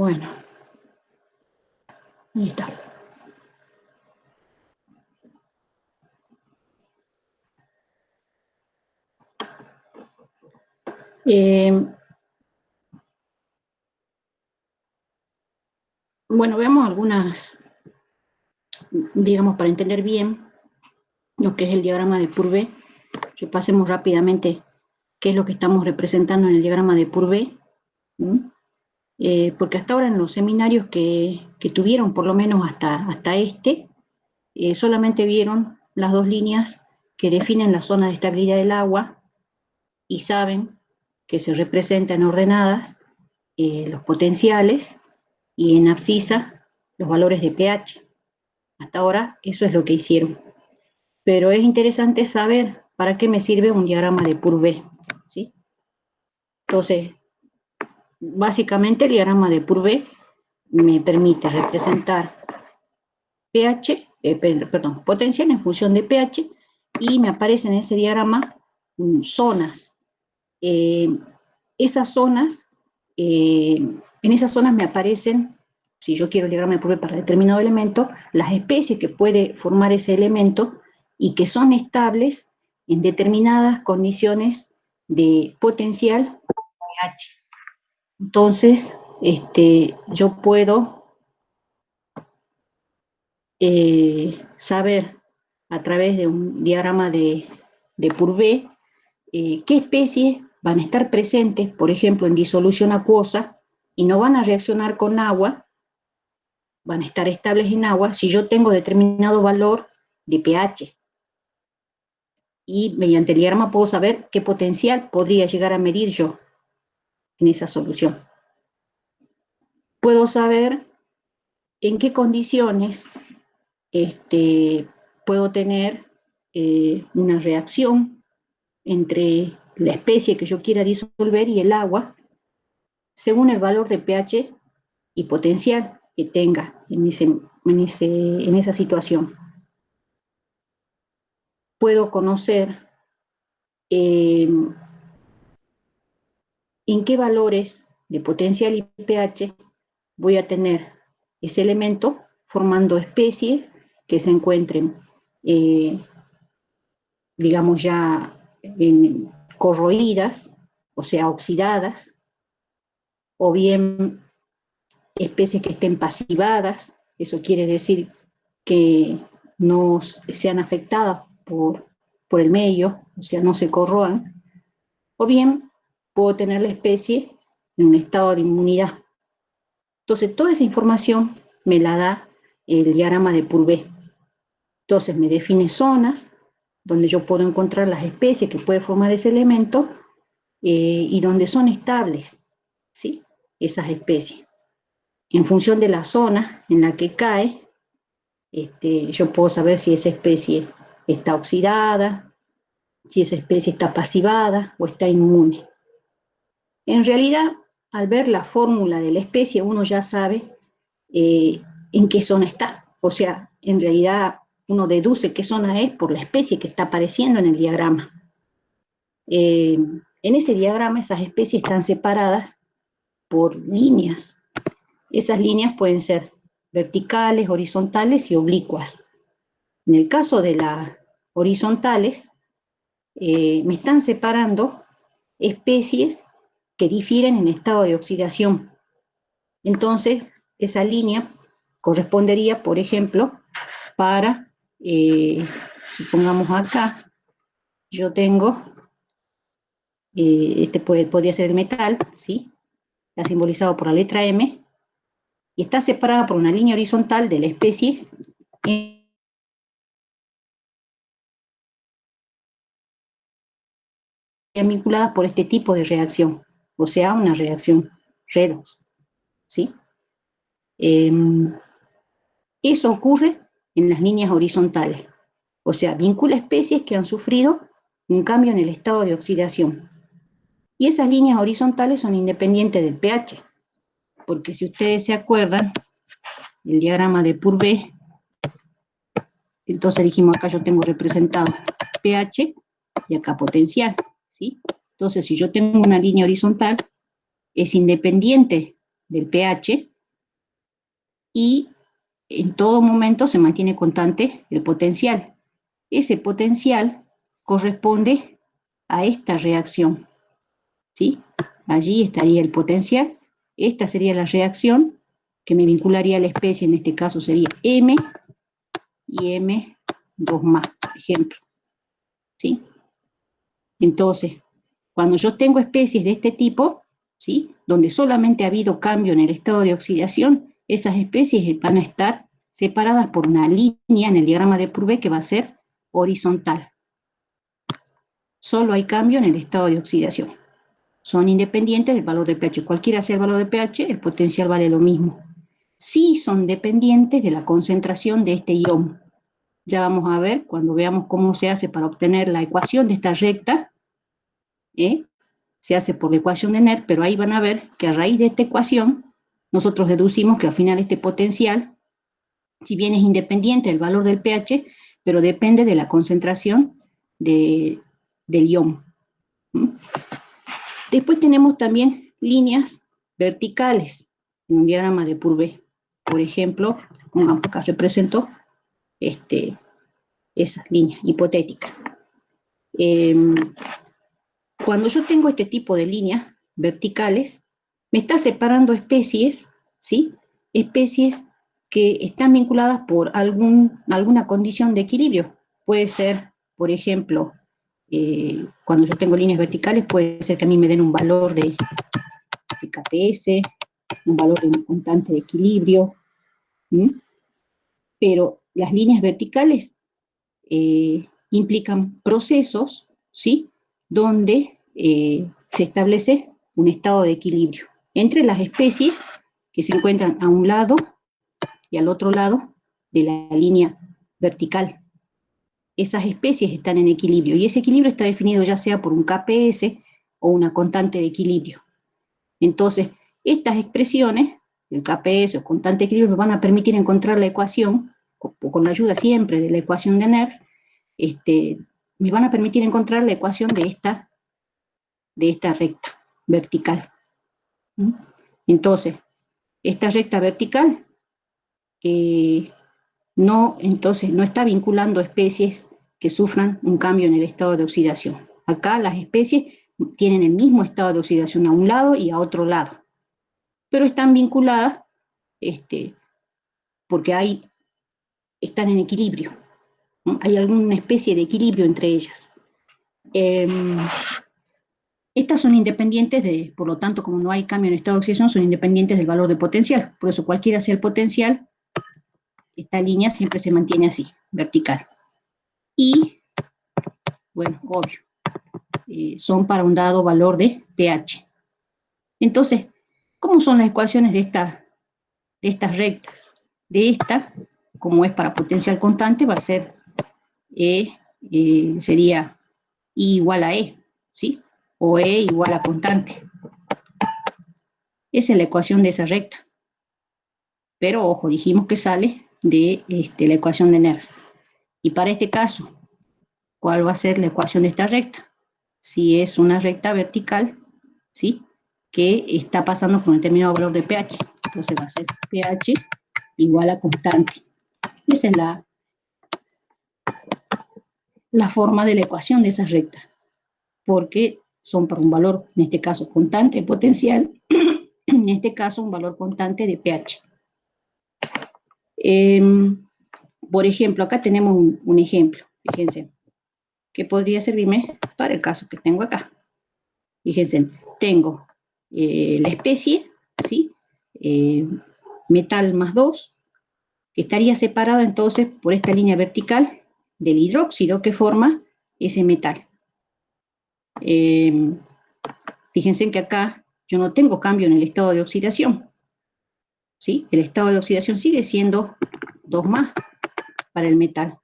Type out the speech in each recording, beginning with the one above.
Bueno, ahí está. Bueno, veamos algunas, digamos, para entender bien lo que es el diagrama de Purvé. Repasemos rápidamente qué es lo que estamos representando en el diagrama de Purvé. Porque hasta ahora en los seminarios que tuvieron, por lo menos hasta este, solamente vieron las dos líneas que definen la zona de estabilidad del agua y saben que se representan ordenadas los potenciales y en abscisa los valores de pH. Hasta ahora eso es lo que hicieron. Pero es interesante saber para qué me sirve un diagrama de Purvé, ¿sí? Entonces, básicamente el diagrama de Purvé me permite representar pH, potencial en función de pH, y me aparecen en ese diagrama zonas. Esas zonas, en esas zonas me aparecen, si yo quiero el diagrama de Purvé para determinado elemento, las especies que puede formar ese elemento y que son estables en determinadas condiciones de potencial pH. Entonces, yo puedo saber a través de un diagrama de Purvé qué especies van a estar presentes, por ejemplo, en disolución acuosa, y no van a reaccionar con agua, van a estar estables en agua, si yo tengo determinado valor de pH. Y mediante el diagrama puedo saber qué potencial podría llegar a medir yo en esa solución. Puedo saber en qué condiciones puedo tener una reacción entre la especie que yo quiera disolver y el agua, según el valor de pH y potencial que tenga en esa situación. Puedo conocer en qué valores de potencial y pH voy a tener ese elemento formando especies que se encuentren, digamos ya corroídas, o sea, oxidadas, o bien especies que estén pasivadas, eso quiere decir que no sean afectadas por el medio, o sea, no se corroan, o bien puedo tener la especie en un estado de inmunidad. Entonces, toda esa información me la da el diagrama de Purvé. Entonces, me define zonas donde yo puedo encontrar las especies que puede formar ese elemento y donde son estables, ¿sí? Esas especies. En función de la zona en la que cae, yo puedo saber si esa especie está oxidada, si esa especie está pasivada o está inmune. En realidad, al ver la fórmula de la especie, uno ya sabe en qué zona está. O sea, en realidad uno deduce qué zona es por la especie que está apareciendo en el diagrama. En ese diagrama esas especies están separadas por líneas. Esas líneas pueden ser verticales, horizontales y oblicuas. En el caso de las horizontales, me están separando especies que difieren en estado de oxidación. Entonces, esa línea correspondería, por ejemplo, para, supongamos acá, yo tengo, podría ser el metal, ¿sí? Está simbolizado por la letra M, y está separada por una línea horizontal de la especie vinculadas por este tipo de reacción, o sea, una reacción redox, ¿sí? Eso ocurre en las líneas horizontales, o sea, vincula especies que han sufrido un cambio en el estado de oxidación. Y esas líneas horizontales son independientes del pH, porque si ustedes se acuerdan, el diagrama de Purvé, entonces dijimos acá yo tengo representado pH y acá potencial, ¿sí? Entonces si yo tengo una línea horizontal, es independiente del pH y en todo momento se mantiene constante el potencial. Ese potencial corresponde a esta reacción, ¿sí? Allí estaría el potencial, esta sería la reacción que me vincularía a la especie, en este caso sería M y M2 más, por ejemplo, ¿sí? Entonces, cuando yo tengo especies de este tipo, ¿sí?, donde solamente ha habido cambio en el estado de oxidación, esas especies van a estar separadas por una línea en el diagrama de Purvé que va a ser horizontal. Solo hay cambio en el estado de oxidación. Son independientes del valor de pH. Cualquiera sea el valor de pH, el potencial vale lo mismo. Sí son dependientes de la concentración de este ion. Ya vamos a ver, cuando veamos cómo se hace para obtener la ecuación de esta recta, se hace por la ecuación de NER, pero ahí van a ver que a raíz de esta ecuación, nosotros deducimos que al final este potencial, si bien es independiente del valor del pH, pero depende de la concentración del ion. Después tenemos también líneas verticales en un diagrama de Purvé. Por ejemplo, acá represento esas líneas hipotéticas. Cuando yo tengo este tipo de líneas verticales, me está separando especies, ¿sí? Especies que están vinculadas por alguna condición de equilibrio. Puede ser, por ejemplo, cuando yo tengo líneas verticales, puede ser que a mí me den un valor de KPS, un valor de una constante de equilibrio, ¿sí? Pero las líneas verticales implican procesos, ¿sí?, donde se establece un estado de equilibrio entre las especies que se encuentran a un lado y al otro lado de la línea vertical. Esas especies están en equilibrio y ese equilibrio está definido ya sea por un KPS o una constante de equilibrio. Entonces, estas expresiones, el KPS o constante de equilibrio, me van a permitir encontrar la ecuación, con la ayuda siempre de la ecuación de Nernst, me van a permitir encontrar la ecuación de esta recta vertical. Entonces, esta recta vertical no está vinculando especies que sufran un cambio en el estado de oxidación. Acá las especies tienen el mismo estado de oxidación a un lado y a otro lado, pero están vinculadas porque están en equilibrio, ¿no? Hay alguna especie de equilibrio entre ellas. Estas son independientes por lo tanto, como no hay cambio en el estado de oxidación, son independientes del valor de potencial. Por eso, cualquiera sea el potencial, esta línea siempre se mantiene así, vertical. Y, bueno, obvio, son para un dado valor de pH. Entonces, ¿cómo son las ecuaciones de estas rectas? De esta, como es para potencial constante, va a ser sería I igual a E, ¿sí? O E igual a constante. Esa es la ecuación de esa recta. Pero, ojo, dijimos que sale de la ecuación de Nernst. Y para este caso, ¿cuál va a ser la ecuación de esta recta? Si es una recta vertical, ¿sí?, que está pasando por un determinado valor de pH. Entonces va a ser pH igual a constante. Esa es la forma de la ecuación de esa recta, porque son para un valor, en este caso, constante potencial, en este caso, un valor constante de pH. Por ejemplo, acá tenemos un ejemplo, fíjense, que podría servirme para el caso que tengo acá. Fíjense, tengo la especie, ¿sí?, metal más 2, que estaría separada entonces por esta línea vertical del hidróxido que forma ese metal. Fíjense que acá yo no tengo cambio en el estado de oxidación, ¿sí? El estado de oxidación sigue siendo 2 más para el metal.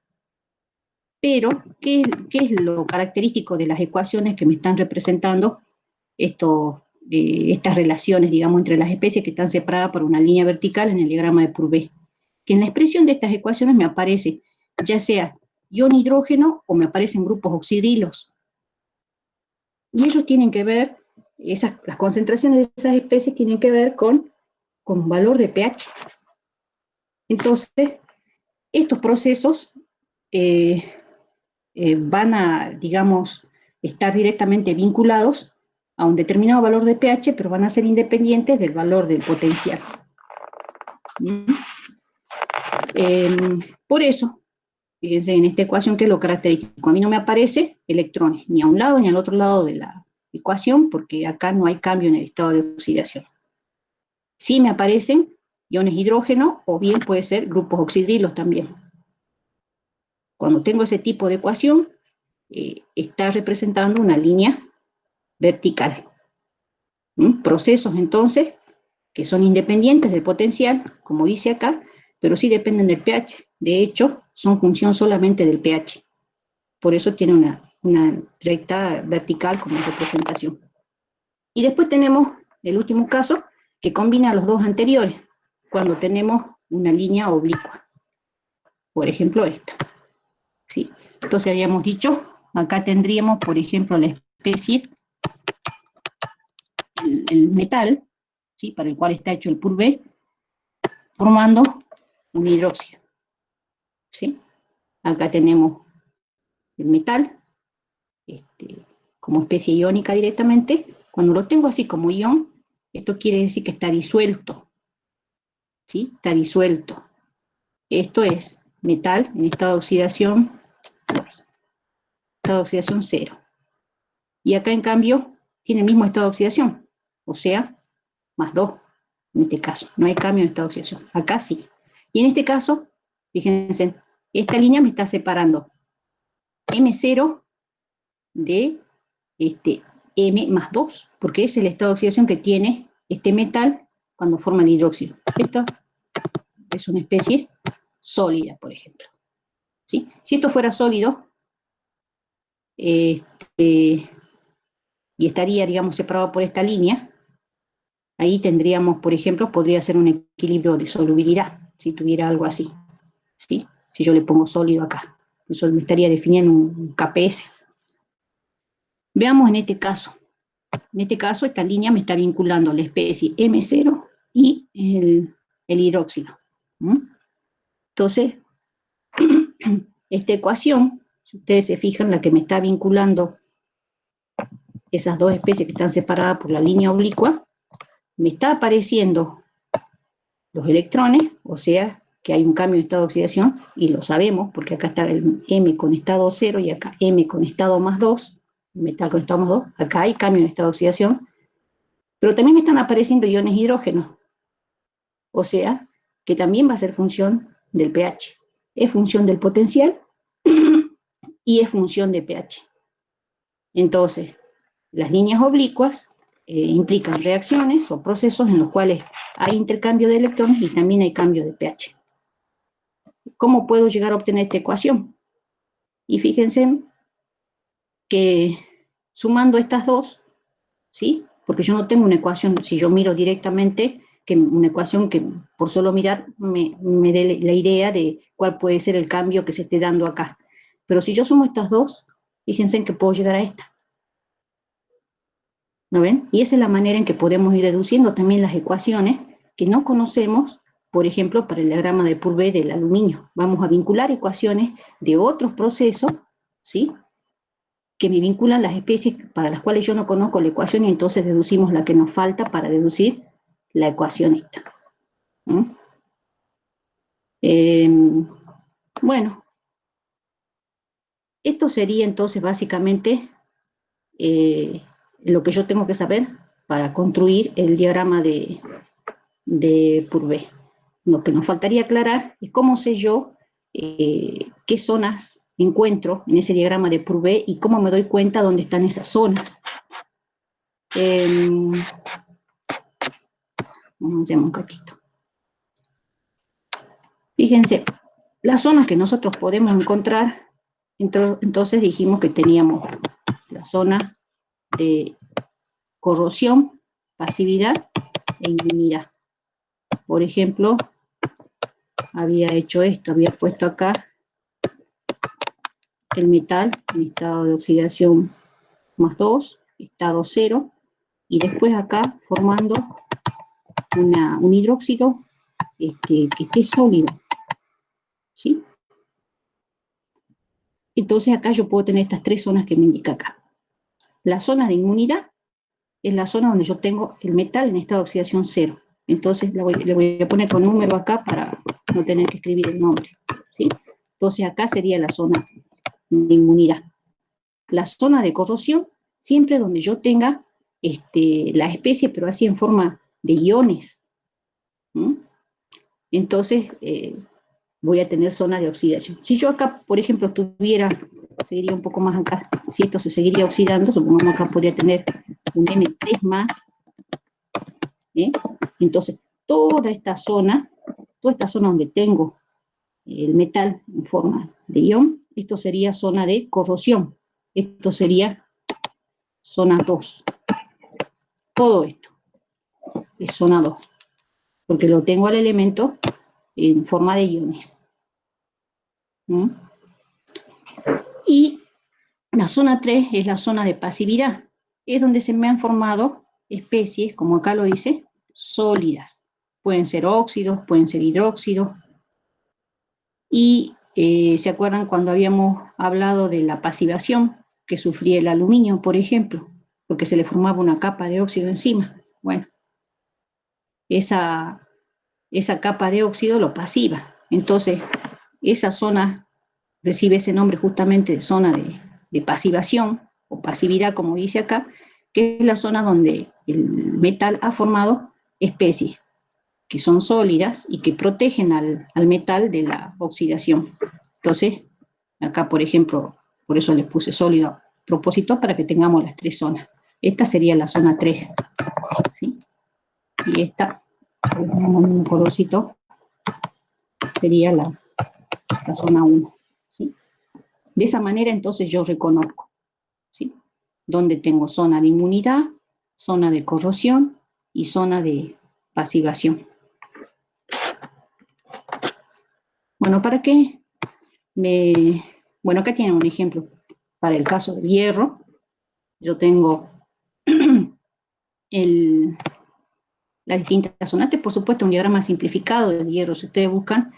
Pero, ¿qué es lo característico de las ecuaciones que me están representando estas relaciones, digamos, entre las especies que están separadas por una línea vertical en el diagrama de Purvé? Que en la expresión de estas ecuaciones me aparece ya sea ion hidrógeno o me aparecen grupos oxidrilos. Y ellos tienen que ver, las concentraciones de esas especies tienen que ver con valor de pH. Entonces, estos procesos van a, digamos, estar directamente vinculados a un determinado valor de pH, pero van a ser independientes del valor del potencial. Por eso, fíjense en esta ecuación que es lo característico. A mí no me aparece electrones, ni a un lado ni al otro lado de la ecuación, porque acá no hay cambio en el estado de oxidación. Sí me aparecen iones hidrógeno, o bien puede ser grupos oxidrilos también. Cuando tengo ese tipo de ecuación, está representando una línea vertical. Procesos, entonces, que son independientes del potencial, como dice acá, pero sí dependen del pH. De hecho, son función solamente del pH. Por eso tiene una recta vertical como representación. Y después tenemos el último caso, que combina los dos anteriores, cuando tenemos una línea oblicua. Por ejemplo, esta. ¿Sí? Entonces habíamos dicho, acá tendríamos, por ejemplo, la especie, el metal, ¿sí? Para el cual está hecho el purvé, formando un hidróxido. ¿Sí? Acá tenemos el metal, como especie iónica directamente. Cuando lo tengo así como ión, esto quiere decir que está disuelto. ¿Sí? Está disuelto. Esto es metal en estado de oxidación 0. Y acá, en cambio, tiene el mismo estado de oxidación, o sea, +2, en este caso. No hay cambio en estado de oxidación. Acá sí. Y en este caso, fíjense, esta línea me está separando M0 de M+2, porque es el estado de oxidación que tiene este metal cuando forma el hidróxido. Esta es una especie sólida, por ejemplo. ¿Sí? Si esto fuera sólido, y estaría, digamos, separado por esta línea, ahí tendríamos, por ejemplo, podría ser un equilibrio de solubilidad, si tuviera algo así. ¿Sí? Si yo le pongo sólido acá. Eso me estaría definiendo un KPS. Veamos en este caso. En este caso, esta línea me está vinculando la especie M0 y el hidróxido. Entonces, esta ecuación, si ustedes se fijan, la que me está vinculando esas dos especies que están separadas por la línea oblicua, me está apareciendo los electrones, o sea, que hay un cambio de estado de oxidación, y lo sabemos, porque acá está el M con estado 0 y acá M con estado +2, metal con estado +2, acá hay cambio de estado de oxidación, pero también me están apareciendo iones hidrógenos, o sea, que también va a ser función del pH. Es función del potencial y es función de pH. Entonces, las líneas oblicuas implican reacciones o procesos en los cuales hay intercambio de electrones y también hay cambio de pH. ¿Cómo puedo llegar a obtener esta ecuación? Y fíjense que sumando estas dos, ¿sí? Porque yo no tengo una ecuación, si yo miro directamente, que una ecuación que por solo mirar me dé la idea de cuál puede ser el cambio que se esté dando acá. Pero si yo sumo estas dos, fíjense en que puedo llegar a esta. ¿No ven? Y esa es la manera en que podemos ir deduciendo también las ecuaciones que no conocemos, por ejemplo, para el diagrama de Purvé del aluminio. Vamos a vincular ecuaciones de otros procesos, ¿sí? Que me vinculan las especies para las cuales yo no conozco la ecuación y entonces deducimos la que nos falta para deducir la ecuación esta. Bueno, esto sería entonces básicamente lo que yo tengo que saber para construir el diagrama de Purvé. Lo que nos faltaría aclarar es cómo sé yo qué zonas encuentro en ese diagrama de Purvé y cómo me doy cuenta dónde están esas zonas. Vamos a hacer un cachito. Fíjense, las zonas que nosotros podemos encontrar, entonces dijimos que teníamos la zona de corrosión, pasividad e inmunidad. Por ejemplo, había hecho esto, había puesto acá el metal en estado de oxidación +2, estado 0, y después acá formando un hidróxido que esté sólido, ¿sí? Entonces acá yo puedo tener estas tres zonas que me indica acá. La zona de inmunidad es la zona donde yo tengo el metal en estado de oxidación 0. Entonces le voy a poner con número acá para no tener que escribir el nombre, ¿sí? Entonces acá sería la zona de inmunidad. La zona de corrosión, siempre donde yo tenga la especie, pero así en forma de iones. Entonces voy a tener zona de oxidación. Si yo acá, por ejemplo, tuviera, seguiría un poco más acá, si esto se seguiría oxidando, supongamos acá podría tener un M3 más, entonces toda esta zona donde tengo el metal en forma de ion, esto sería zona de corrosión, esto sería zona 2. Todo esto es zona 2, porque lo tengo al elemento en forma de iones. Y la zona 3 es la zona de pasividad, es donde se me han formado especies, como acá lo dice, sólidas. Pueden ser óxidos, pueden ser hidróxidos. Y ¿se acuerdan cuando habíamos hablado de la pasivación que sufría el aluminio, por ejemplo? Porque se le formaba una capa de óxido encima. Bueno, esa capa de óxido lo pasiva. Entonces, esa zona recibe ese nombre justamente de zona de pasivación, o pasividad, como dice acá, que es la zona donde el metal ha formado especies que son sólidas y que protegen al metal de la oxidación. Entonces, acá, por ejemplo, por eso les puse sólido a propósito, para que tengamos las tres zonas. Esta sería la zona 3, ¿sí? Y esta, un colorcito, sería la zona 1, ¿sí? De esa manera, entonces, yo reconozco, ¿sí? Donde tengo zona de inmunidad, zona de corrosión y zona de pasivación. Bueno, ¿para qué? Bueno, acá tienen un ejemplo. Para el caso del hierro, yo tengo las distintas zonas. Por supuesto, un diagrama simplificado del hierro. Si ustedes buscan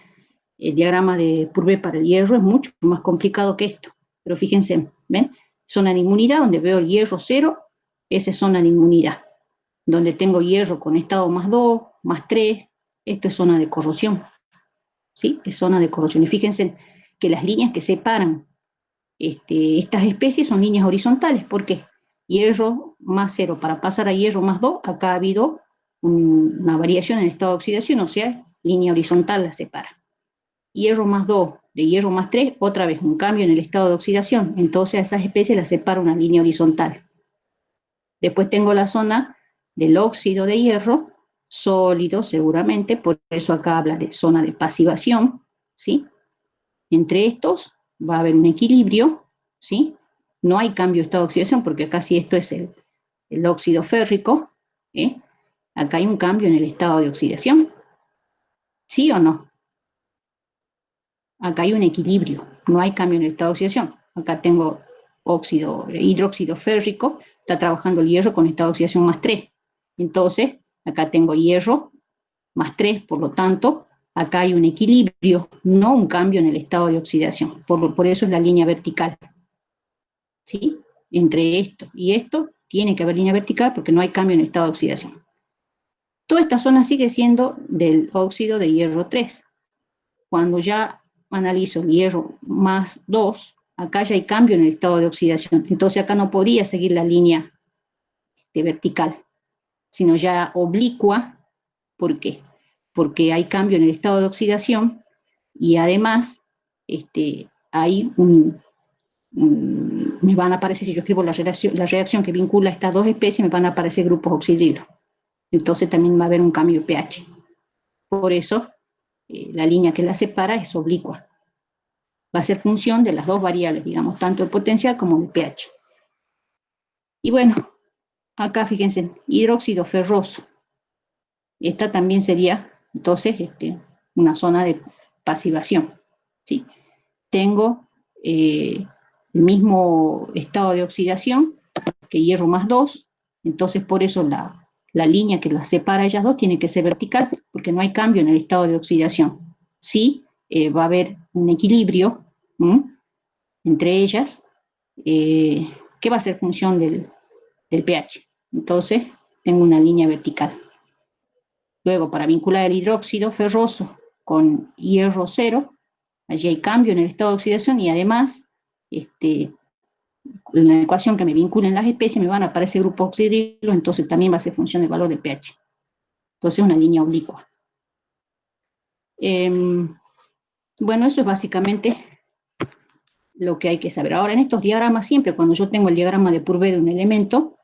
el diagrama de Purvé para el hierro, es mucho más complicado que esto. Pero fíjense, ¿ven? Zona de inmunidad, donde veo el hierro 0, esa es zona de inmunidad. Donde tengo hierro con estado más 2, más 3, esto es zona de corrosión. ¿Sí? Es zona de corrosión. Y fíjense que las líneas que separan estas especies son líneas horizontales. ¿Por qué? Hierro más 0 para pasar a hierro más 2, acá ha habido una variación en el estado de oxidación, o sea, línea horizontal la separa. Hierro más 2 de hierro más 3, otra vez un cambio en el estado de oxidación, entonces a esas especies las separa una línea horizontal. Después tengo la zona del óxido de hierro, sólido seguramente, por eso acá habla de zona de pasivación, ¿sí? Entre estos va a haber un equilibrio, ¿sí? No hay cambio de estado de oxidación, porque acá sí esto es el óxido férrico, acá hay un cambio en el estado de oxidación, ¿sí o no? Acá hay un equilibrio, no hay cambio en el estado de oxidación. Acá tengo hidróxido férrico, está trabajando el hierro con estado de oxidación más 3. Entonces, acá tengo hierro más 3, por lo tanto, acá hay un equilibrio, no un cambio en el estado de oxidación. Por eso es la línea vertical. ¿Sí? Entre esto y esto tiene que haber línea vertical porque no hay cambio en el estado de oxidación. Toda esta zona sigue siendo del óxido de hierro 3. Cuando ya analizo el hierro más 2, acá ya hay cambio en el estado de oxidación. Entonces acá no podría seguir la línea vertical, sino ya oblicua. ¿Por qué? Porque hay cambio en el estado de oxidación y además hay me van a aparecer, si yo escribo la reacción que vincula estas dos especies, me van a aparecer grupos oxidrilos. Entonces también va a haber un cambio de pH. Por eso la línea que la separa es oblicua. Va a ser función de las dos variables, digamos, tanto el potencial como el pH. Y bueno, acá fíjense, hidróxido ferroso. Esta también sería, entonces, una zona de pasivación, ¿sí? Tengo el mismo estado de oxidación que hierro más 2, entonces por eso la línea que las separa ellas dos tiene que ser vertical, porque no hay cambio en el estado de oxidación. Sí, va a haber un equilibrio entre ellas, que va a ser función del pH. Entonces, tengo una línea vertical. Luego, para vincular el hidróxido ferroso con hierro 0, allí hay cambio en el estado de oxidación y además, en la ecuación que me vinculen las especies me van a aparecer grupos oxidrilos, entonces también va a ser función del valor del pH. Entonces, una línea oblicua. Bueno, eso es básicamente lo que hay que saber. Ahora, en estos diagramas, siempre cuando yo tengo el diagrama de Purvé de un elemento,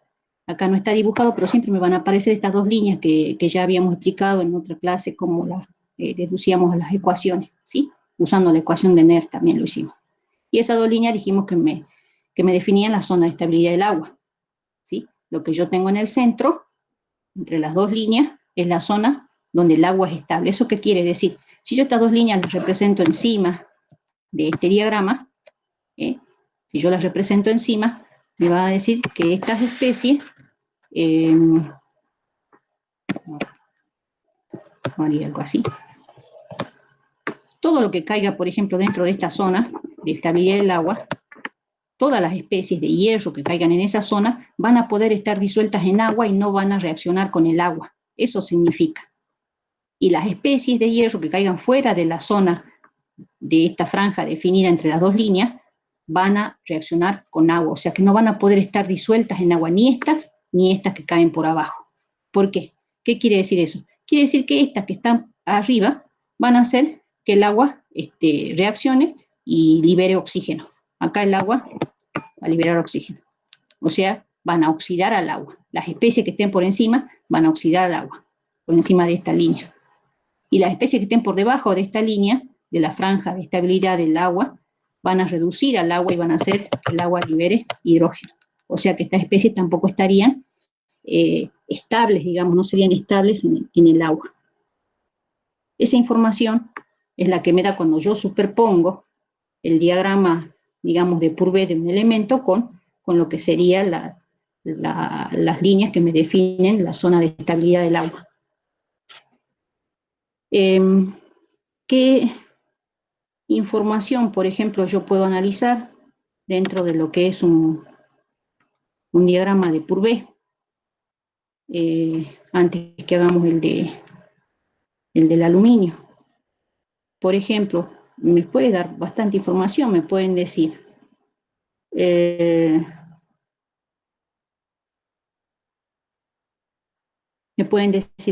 acá no está dibujado, pero siempre me van a aparecer estas dos líneas que ya habíamos explicado en otra clase, como las deducíamos las ecuaciones, ¿sí? Usando la ecuación de NER también lo hicimos. Y esas dos líneas dijimos que me definían la zona de estabilidad del agua, ¿sí? Lo que yo tengo en el centro, entre las dos líneas, es la zona donde el agua es estable. ¿Eso qué quiere decir? Si yo estas dos líneas las represento encima de este diagrama, si yo las represento encima, me va a decir que estas especies, haría algo así, todo lo que caiga, por ejemplo, dentro de esta zona de estabilidad del agua, todas las especies de hierro que caigan en esa zona van a poder estar disueltas en agua y no van a reaccionar con el agua. Eso significa. Y las especies de hierro que caigan fuera de la zona de esta franja definida entre las dos líneas van a reaccionar con agua, o sea que no van a poder estar disueltas en agua ni estas que caen por abajo. ¿Por qué? ¿Qué quiere decir eso? Quiere decir que estas que están arriba van a hacer que el agua reaccione y libere oxígeno. Acá el agua va a liberar oxígeno. O sea, van a oxidar al agua. Las especies que estén por encima van a oxidar al agua, por encima de esta línea. Y las especies que estén por debajo de esta línea, de la franja de estabilidad del agua, van a reducir al agua y van a hacer que el agua libere hidrógeno. O sea que estas especies tampoco estarían estables, digamos, no serían estables en el agua. Esa información es la que me da cuando yo superpongo el diagrama, digamos, de Purvé de un elemento con lo que serían las líneas que me definen la zona de estabilidad del agua. ¿Qué información, por ejemplo, yo puedo analizar dentro de lo que es un diagrama de Purvé? Antes que hagamos el del aluminio. Por ejemplo, me puede dar bastante información, me pueden decir,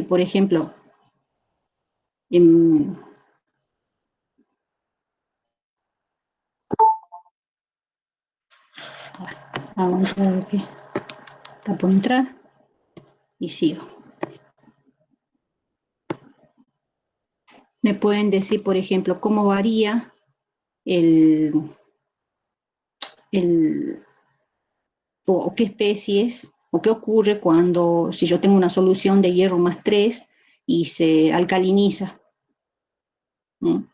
por ejemplo, hago entrar lo que está por entrar y sigo. Me pueden decir, por ejemplo, cómo varía o qué especies, o qué ocurre cuando, si yo tengo una solución de hierro más 3 y se alcaliniza. ¿No?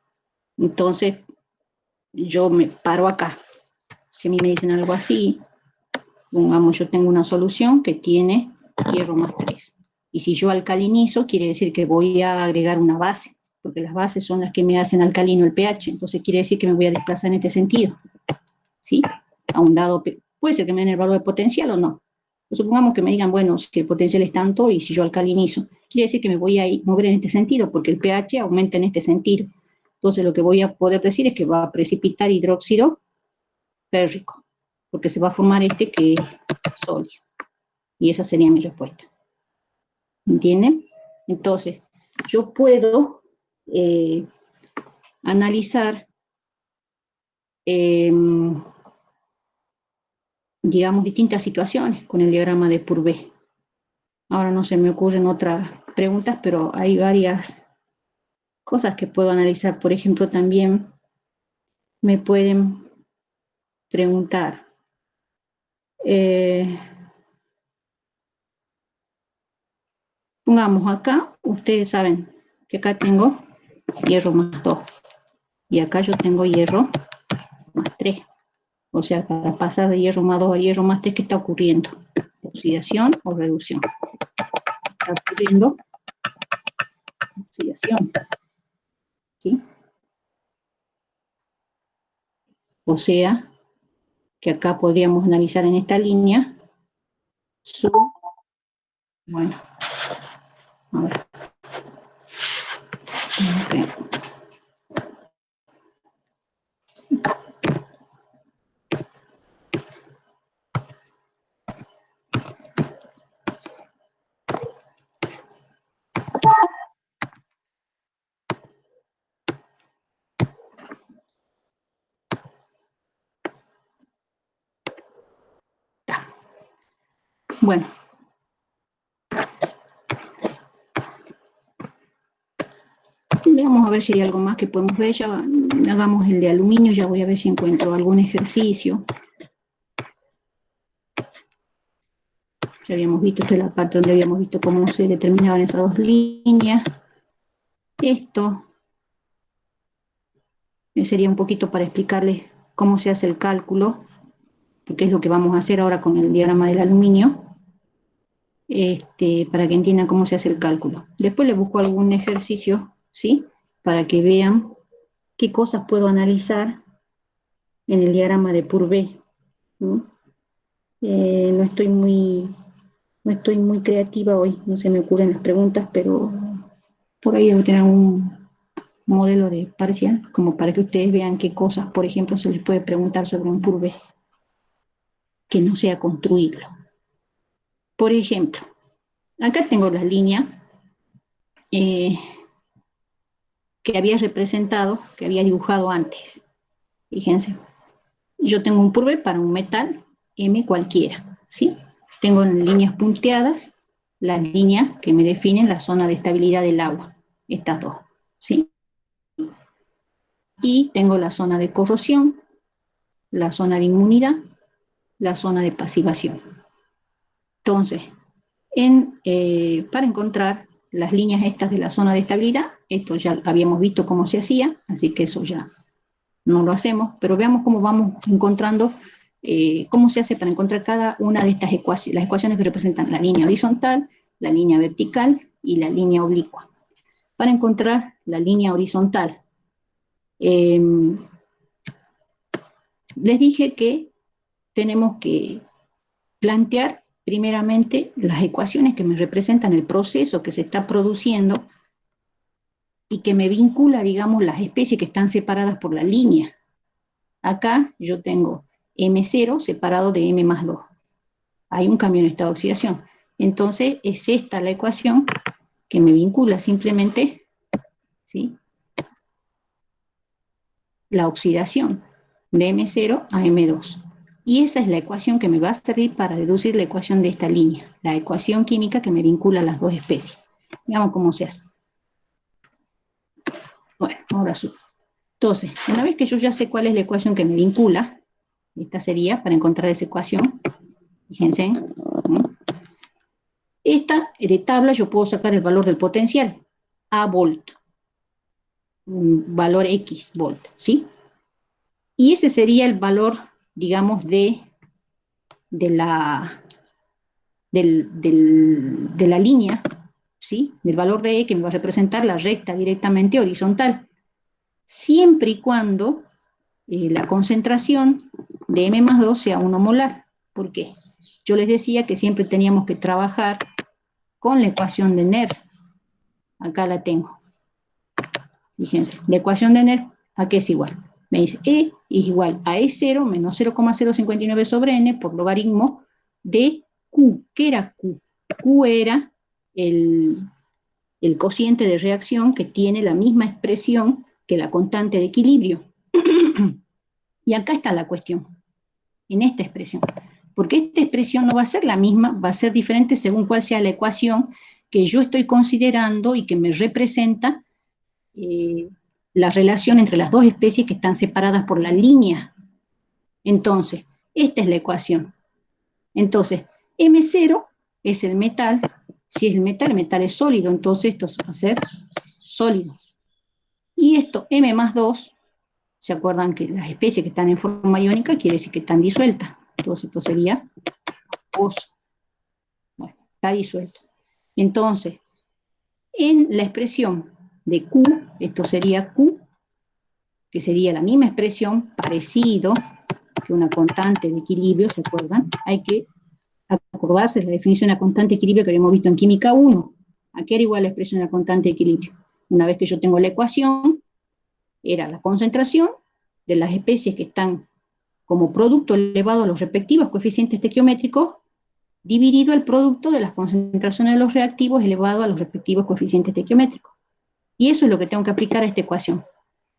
Entonces, yo me paro acá. Si a mí me dicen algo así, pongamos, yo tengo una solución que tiene hierro más 3. Y si yo alcalinizo, quiere decir que voy a agregar una base, porque las bases son las que me hacen alcalino el pH, entonces quiere decir que me voy a desplazar en este sentido, ¿sí? A un dado, puede ser que me den el valor de potencial o no. Pues supongamos que me digan, bueno, si el potencial es tanto y si yo alcalinizo, quiere decir que me voy a mover en este sentido, porque el pH aumenta en este sentido. Entonces lo que voy a poder decir es que va a precipitar hidróxido férrico, porque se va a formar este que es sólido. Y esa sería mi respuesta. ¿Entienden? Entonces, yo puedo analizar, digamos, distintas situaciones con el diagrama de Purvé. Ahora no se me ocurren otras preguntas, pero hay varias cosas que puedo analizar. Por ejemplo, también me pueden preguntar, pongamos acá, ustedes saben que acá tengo hierro más 2 y acá yo tengo hierro más 3. O sea, para pasar de hierro más 2 a hierro más 3, ¿qué está ocurriendo? ¿Oxidación o reducción? Está ocurriendo oxidación, ¿sí? O sea, que acá podríamos analizar en esta línea su, bueno, a ver, okay. Bueno, veamos a ver si hay algo más que podemos ver. Ya hagamos el de aluminio, ya voy a ver si encuentro algún ejercicio. Ya habíamos visto, esta es la parte donde habíamos visto cómo se determinaban esas dos líneas. Esto sería un poquito para explicarles cómo se hace el cálculo, porque es lo que vamos a hacer ahora con el diagrama del aluminio, para que entiendan cómo se hace el cálculo. Después les busco algún ejercicio, ¿sí? Para que vean qué cosas puedo analizar en el diagrama de Purvé, ¿no? No estoy muy creativa hoy, no se me ocurren las preguntas, pero por ahí debo tener un modelo de parcial, como para que ustedes vean qué cosas, por ejemplo, se les puede preguntar sobre un Purvé que no sea construirlo. Por ejemplo, acá tengo la línea que había representado, que había dibujado antes. Fíjense, yo tengo un Purvé para un metal M cualquiera, ¿sí? Tengo en líneas punteadas las líneas que me definen la zona de estabilidad del agua, estas dos, ¿sí? Y tengo la zona de corrosión, la zona de inmunidad, la zona de pasivación. Entonces, para encontrar las líneas estas de la zona de estabilidad, esto ya habíamos visto cómo se hacía, así que eso ya no lo hacemos, pero veamos cómo vamos encontrando, cómo se hace para encontrar cada una de estas ecuaciones, las ecuaciones que representan la línea horizontal, la línea vertical y la línea oblicua. Para encontrar la línea horizontal, les dije que tenemos que plantear primeramente las ecuaciones que me representan el proceso que se está produciendo y que me vincula, digamos, las especies que están separadas por la línea. Acá yo tengo M0 separado de M más 2. Hay un cambio en estado de oxidación. Entonces, es esta la ecuación que me vincula simplemente, ¿sí?, la oxidación de M0 a M2. Y esa es la ecuación que me va a servir para deducir la ecuación de esta línea, la ecuación química que me vincula a las dos especies. Veamos cómo se hace. Bueno, ahora subo. Entonces, una vez que yo ya sé cuál es la ecuación que me vincula, esta sería para encontrar esa ecuación, fíjense, esta de tabla yo puedo sacar el valor del potencial, A volt, un valor X volt, ¿sí? Y ese sería el valor, digamos, de la línea, ¿sí?, del valor de E que me va a representar la recta directamente horizontal, siempre y cuando la concentración de M más 2 sea 1 molar. ¿Por qué? Yo les decía que siempre teníamos que trabajar con la ecuación de Nernst. Acá la tengo. Fíjense, la ecuación de Nernst, ¿a qué es igual? Me dice E es igual a E0 menos 0,059 sobre N por logaritmo de Q. ¿Qué era Q? Q era el cociente de reacción que tiene la misma expresión que la constante de equilibrio. Y acá está la cuestión, en esta expresión. Porque esta expresión no va a ser la misma, va a ser diferente según cuál sea la ecuación que yo estoy considerando y que me representa la relación entre las dos especies que están separadas por la línea. Entonces, esta es la ecuación. Entonces, M0 es el metal. Si es el metal es sólido, entonces esto va a ser sólido. Y esto, M más 2, ¿se acuerdan que las especies que están en forma iónica quiere decir que están disueltas? Entonces esto sería acuoso. Bueno, está disuelto. Entonces, en la expresión de Q, esto sería Q, que sería la misma expresión, parecido que una constante de equilibrio, ¿se acuerdan? Hay que acordarse de la definición de una constante de equilibrio que habíamos visto en química 1. ¿A qué era igual la expresión de la constante de equilibrio? Una vez que yo tengo la ecuación, era la concentración de las especies que están como producto elevado a los respectivos coeficientes estequiométricos, dividido el producto de las concentraciones de los reactivos elevado a los respectivos coeficientes estequiométricos. Y eso es lo que tengo que aplicar a esta ecuación.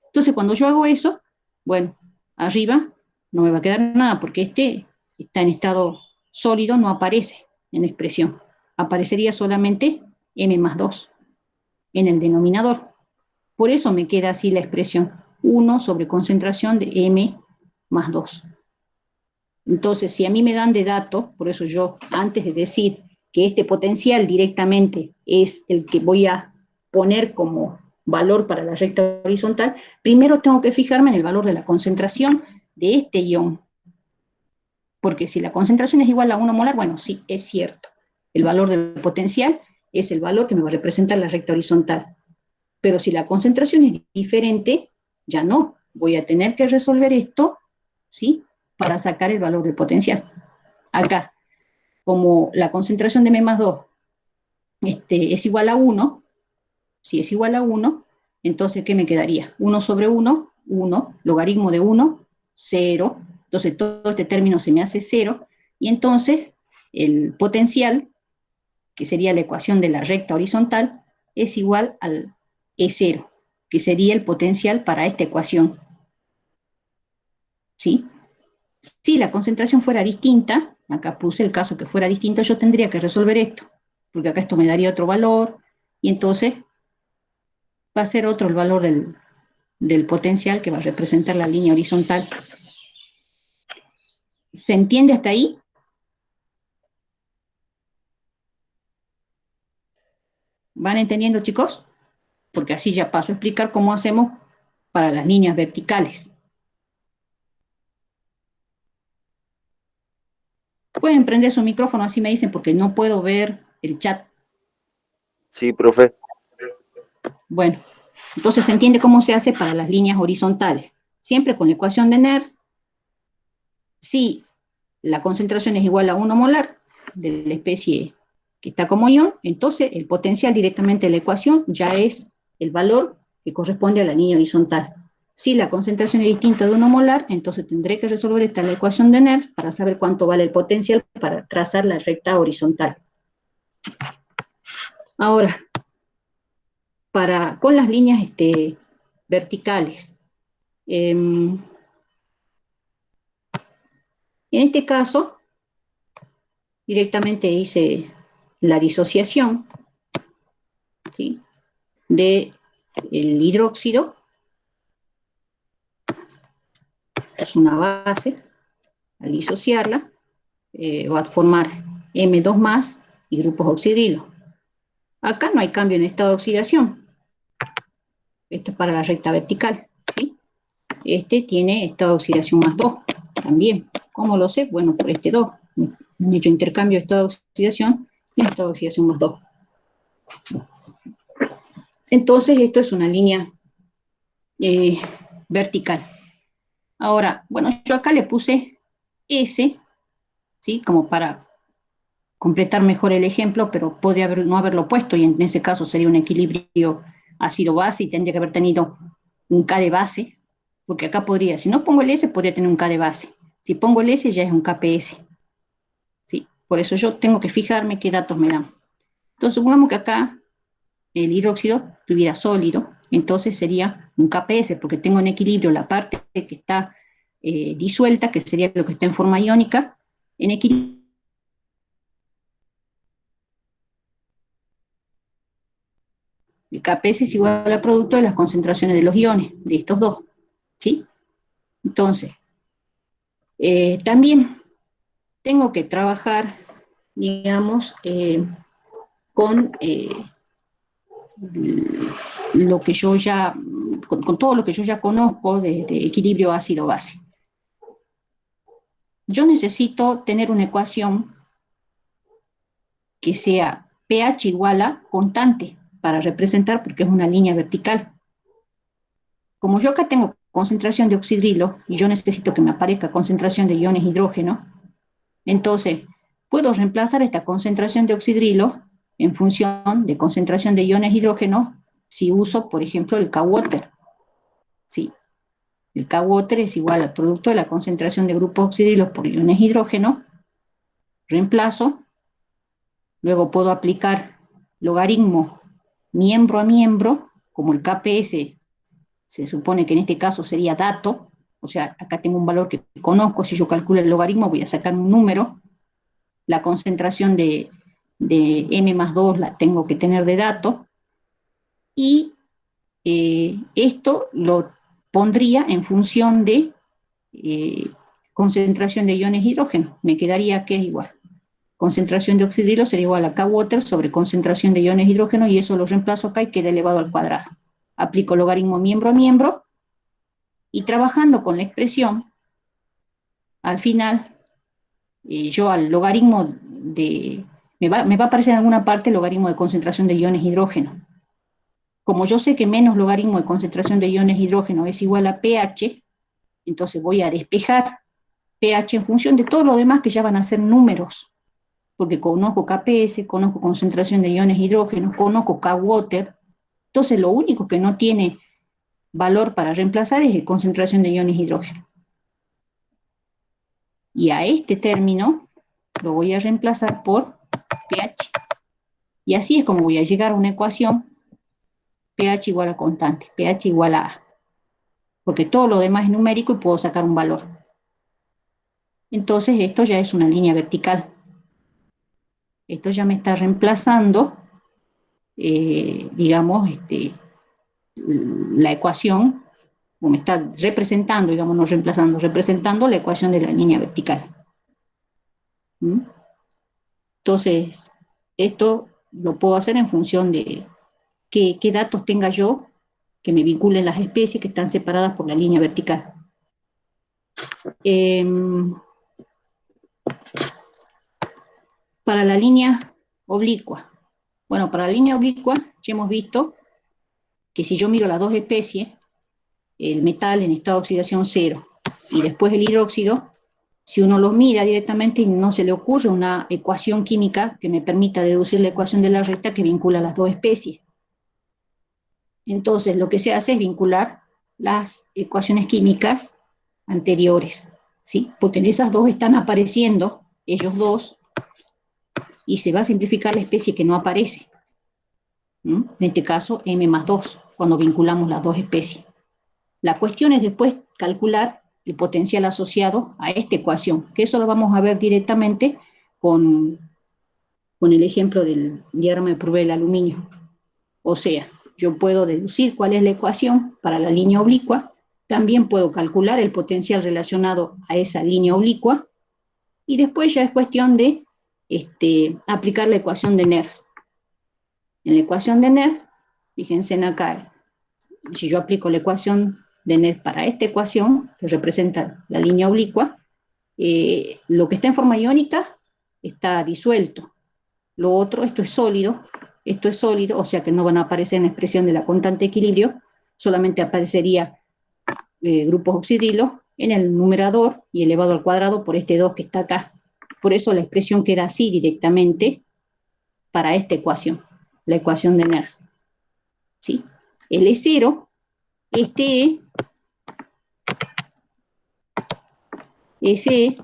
Entonces, cuando yo hago eso, bueno, arriba no me va a quedar nada, porque este está en estado sólido, no aparece en expresión. Aparecería solamente m más 2 en el denominador. Por eso me queda así la expresión 1 sobre concentración de m más 2. Entonces, si a mí me dan de dato, por eso yo, antes de decir que este potencial directamente es el que voy a poner como valor para la recta horizontal, primero tengo que fijarme en el valor de la concentración de este ion. Porque si la concentración es igual a 1 molar, bueno, sí, es cierto. El valor del potencial es el valor que me va a representar la recta horizontal. Pero si la concentración es diferente, ya no. Voy a tener que resolver esto, ¿sí? Para sacar el valor del potencial. Acá, como la concentración de m más 2 es igual a 1, si es igual a 1, entonces, ¿qué me quedaría? 1 sobre 1, 1, logaritmo de 1, 0, entonces todo este término se me hace 0, y entonces el potencial, que sería la ecuación de la recta horizontal, es igual al E0, que sería el potencial para esta ecuación. ¿Sí? Si la concentración fuera distinta, acá puse el caso que fuera distinta, yo tendría que resolver esto, porque acá esto me daría otro valor, y entonces va a ser otro el valor del potencial que va a representar la línea horizontal. ¿Se entiende hasta ahí? ¿Van entendiendo, chicos? Porque así ya paso a explicar cómo hacemos para las líneas verticales. Pueden prender su micrófono, así me dicen, porque no puedo ver el chat. Sí, profe. Bueno, entonces se entiende cómo se hace para las líneas horizontales. Siempre con la ecuación de Nernst, si la concentración es igual a 1 molar de la especie que está como ion, entonces el potencial directamente de la ecuación ya es el valor que corresponde a la línea horizontal. Si la concentración es distinta de 1 molar, entonces tendré que resolver esta la ecuación de Nernst para saber cuánto vale el potencial para trazar la recta horizontal. Ahora, con las líneas verticales, en este caso, directamente hice la disociación, ¿sí?, del hidróxido, es una base, al disociarla, va a formar M2 más y grupos oxidrilos. Acá no hay cambio en estado de oxidación. Esto es para la recta vertical, ¿sí? Este tiene estado de oxidación más 2, también. ¿Cómo lo sé? Bueno, por este 2. Han hecho intercambio de estado de oxidación y estado de oxidación más 2. Entonces, esto es una línea vertical. Ahora, bueno, yo acá le puse S, ¿sí?, como para completar mejor el ejemplo, pero podría no haberlo puesto, y en ese caso sería un equilibrio ácido-base y tendría que haber tenido un K de base, porque acá podría, si no pongo el S, podría tener un K de base. Si pongo el S, ya es un KPS. ¿Sí? Por eso yo tengo que fijarme qué datos me dan. Entonces, supongamos que acá el hidróxido estuviera sólido, entonces sería un KPS, porque tengo en equilibrio la parte que está disuelta, que sería lo que está en forma iónica, en equilibrio. El KPS es igual al producto de las concentraciones de los iones, de estos dos, ¿sí? Entonces, también tengo que trabajar, digamos, con lo que yo ya, con todo lo que yo ya conozco de equilibrio ácido-base. Yo necesito tener una ecuación que sea pH igual a constante. para representar porque es una línea vertical. Como yo acá tengo concentración de oxidrilo y yo necesito que me aparezca concentración de iones hidrógeno, entonces puedo reemplazar esta concentración de oxidrilo en función de concentración de iones hidrógeno si uso, por ejemplo, el K-Water. Sí, el K-Water es igual al producto de la concentración de grupos oxidrilos por iones hidrógeno, reemplazo, luego puedo aplicar logaritmo miembro a miembro, como el KPS se supone que en este caso sería dato, o sea, acá tengo un valor que conozco, si yo calculo el logaritmo voy a sacar un número, la concentración de M más 2 la tengo que tener de dato, y esto lo pondría en función de concentración de iones hidrógeno, me quedaría que es igual. Concentración de oxidrilo sería igual a K-Water sobre concentración de iones hidrógeno, y eso lo reemplazo acá y queda elevado al cuadrado. Aplico logaritmo miembro a miembro, y trabajando con la expresión, al final, yo al logaritmo de... me va a aparecer en alguna parte el logaritmo de concentración de iones hidrógeno. Como yo sé que menos logaritmo de concentración de iones hidrógeno es igual a pH, entonces voy a despejar pH en función de todo lo demás que ya van a ser números, porque conozco KPS, conozco concentración de iones hidrógeno, conozco K-Water, entonces lo único que no tiene valor para reemplazar es la concentración de iones hidrógeno. Y a este término lo voy a reemplazar por pH. Y así es como voy a llegar a una ecuación pH igual a constante, pH igual a A. Porque todo lo demás es numérico y puedo sacar un valor. Entonces esto ya es una línea vertical. Esto ya me está reemplazando, digamos, la ecuación, o me está representando, digamos, no reemplazando, representando la ecuación de la línea vertical. ¿Mm? Entonces, esto lo puedo hacer en función de qué datos tenga yo que me vinculen las especies que están separadas por la línea vertical. Para la línea oblicua. Bueno, para la línea oblicua ya hemos visto que si yo miro las dos especies, el metal en estado de oxidación 0 y después el hidróxido, si uno los mira directamente no se le ocurre una ecuación química que me permita deducir la ecuación de la recta que vincula las dos especies. Entonces lo que se hace es vincular las ecuaciones químicas anteriores, ¿sí? Porque en esas dos están apareciendo ellos dos y se va a simplificar la especie que no aparece. En este caso M más 2, cuando vinculamos las dos especies. La cuestión es después calcular el potencial asociado a esta ecuación, que eso lo vamos a ver directamente con el ejemplo del diagrama de Prouvé del aluminio. O sea, yo puedo deducir cuál es la ecuación para la línea oblicua, también puedo calcular el potencial relacionado a esa línea oblicua, y después ya es cuestión de aplicar la ecuación de Nernst. En la ecuación de Nernst, fíjense en acá, si yo aplico la ecuación de Nernst para esta ecuación, que representa la línea oblicua, lo que está en forma iónica está disuelto. Lo otro, esto es sólido, o sea que no van a aparecer en la expresión de la constante de equilibrio, solamente aparecería grupos oxidrilos en el numerador y elevado al cuadrado por este 2 que está acá. Por eso la expresión queda así directamente para esta ecuación, la ecuación de Nernst. ¿Sí? El E0, ese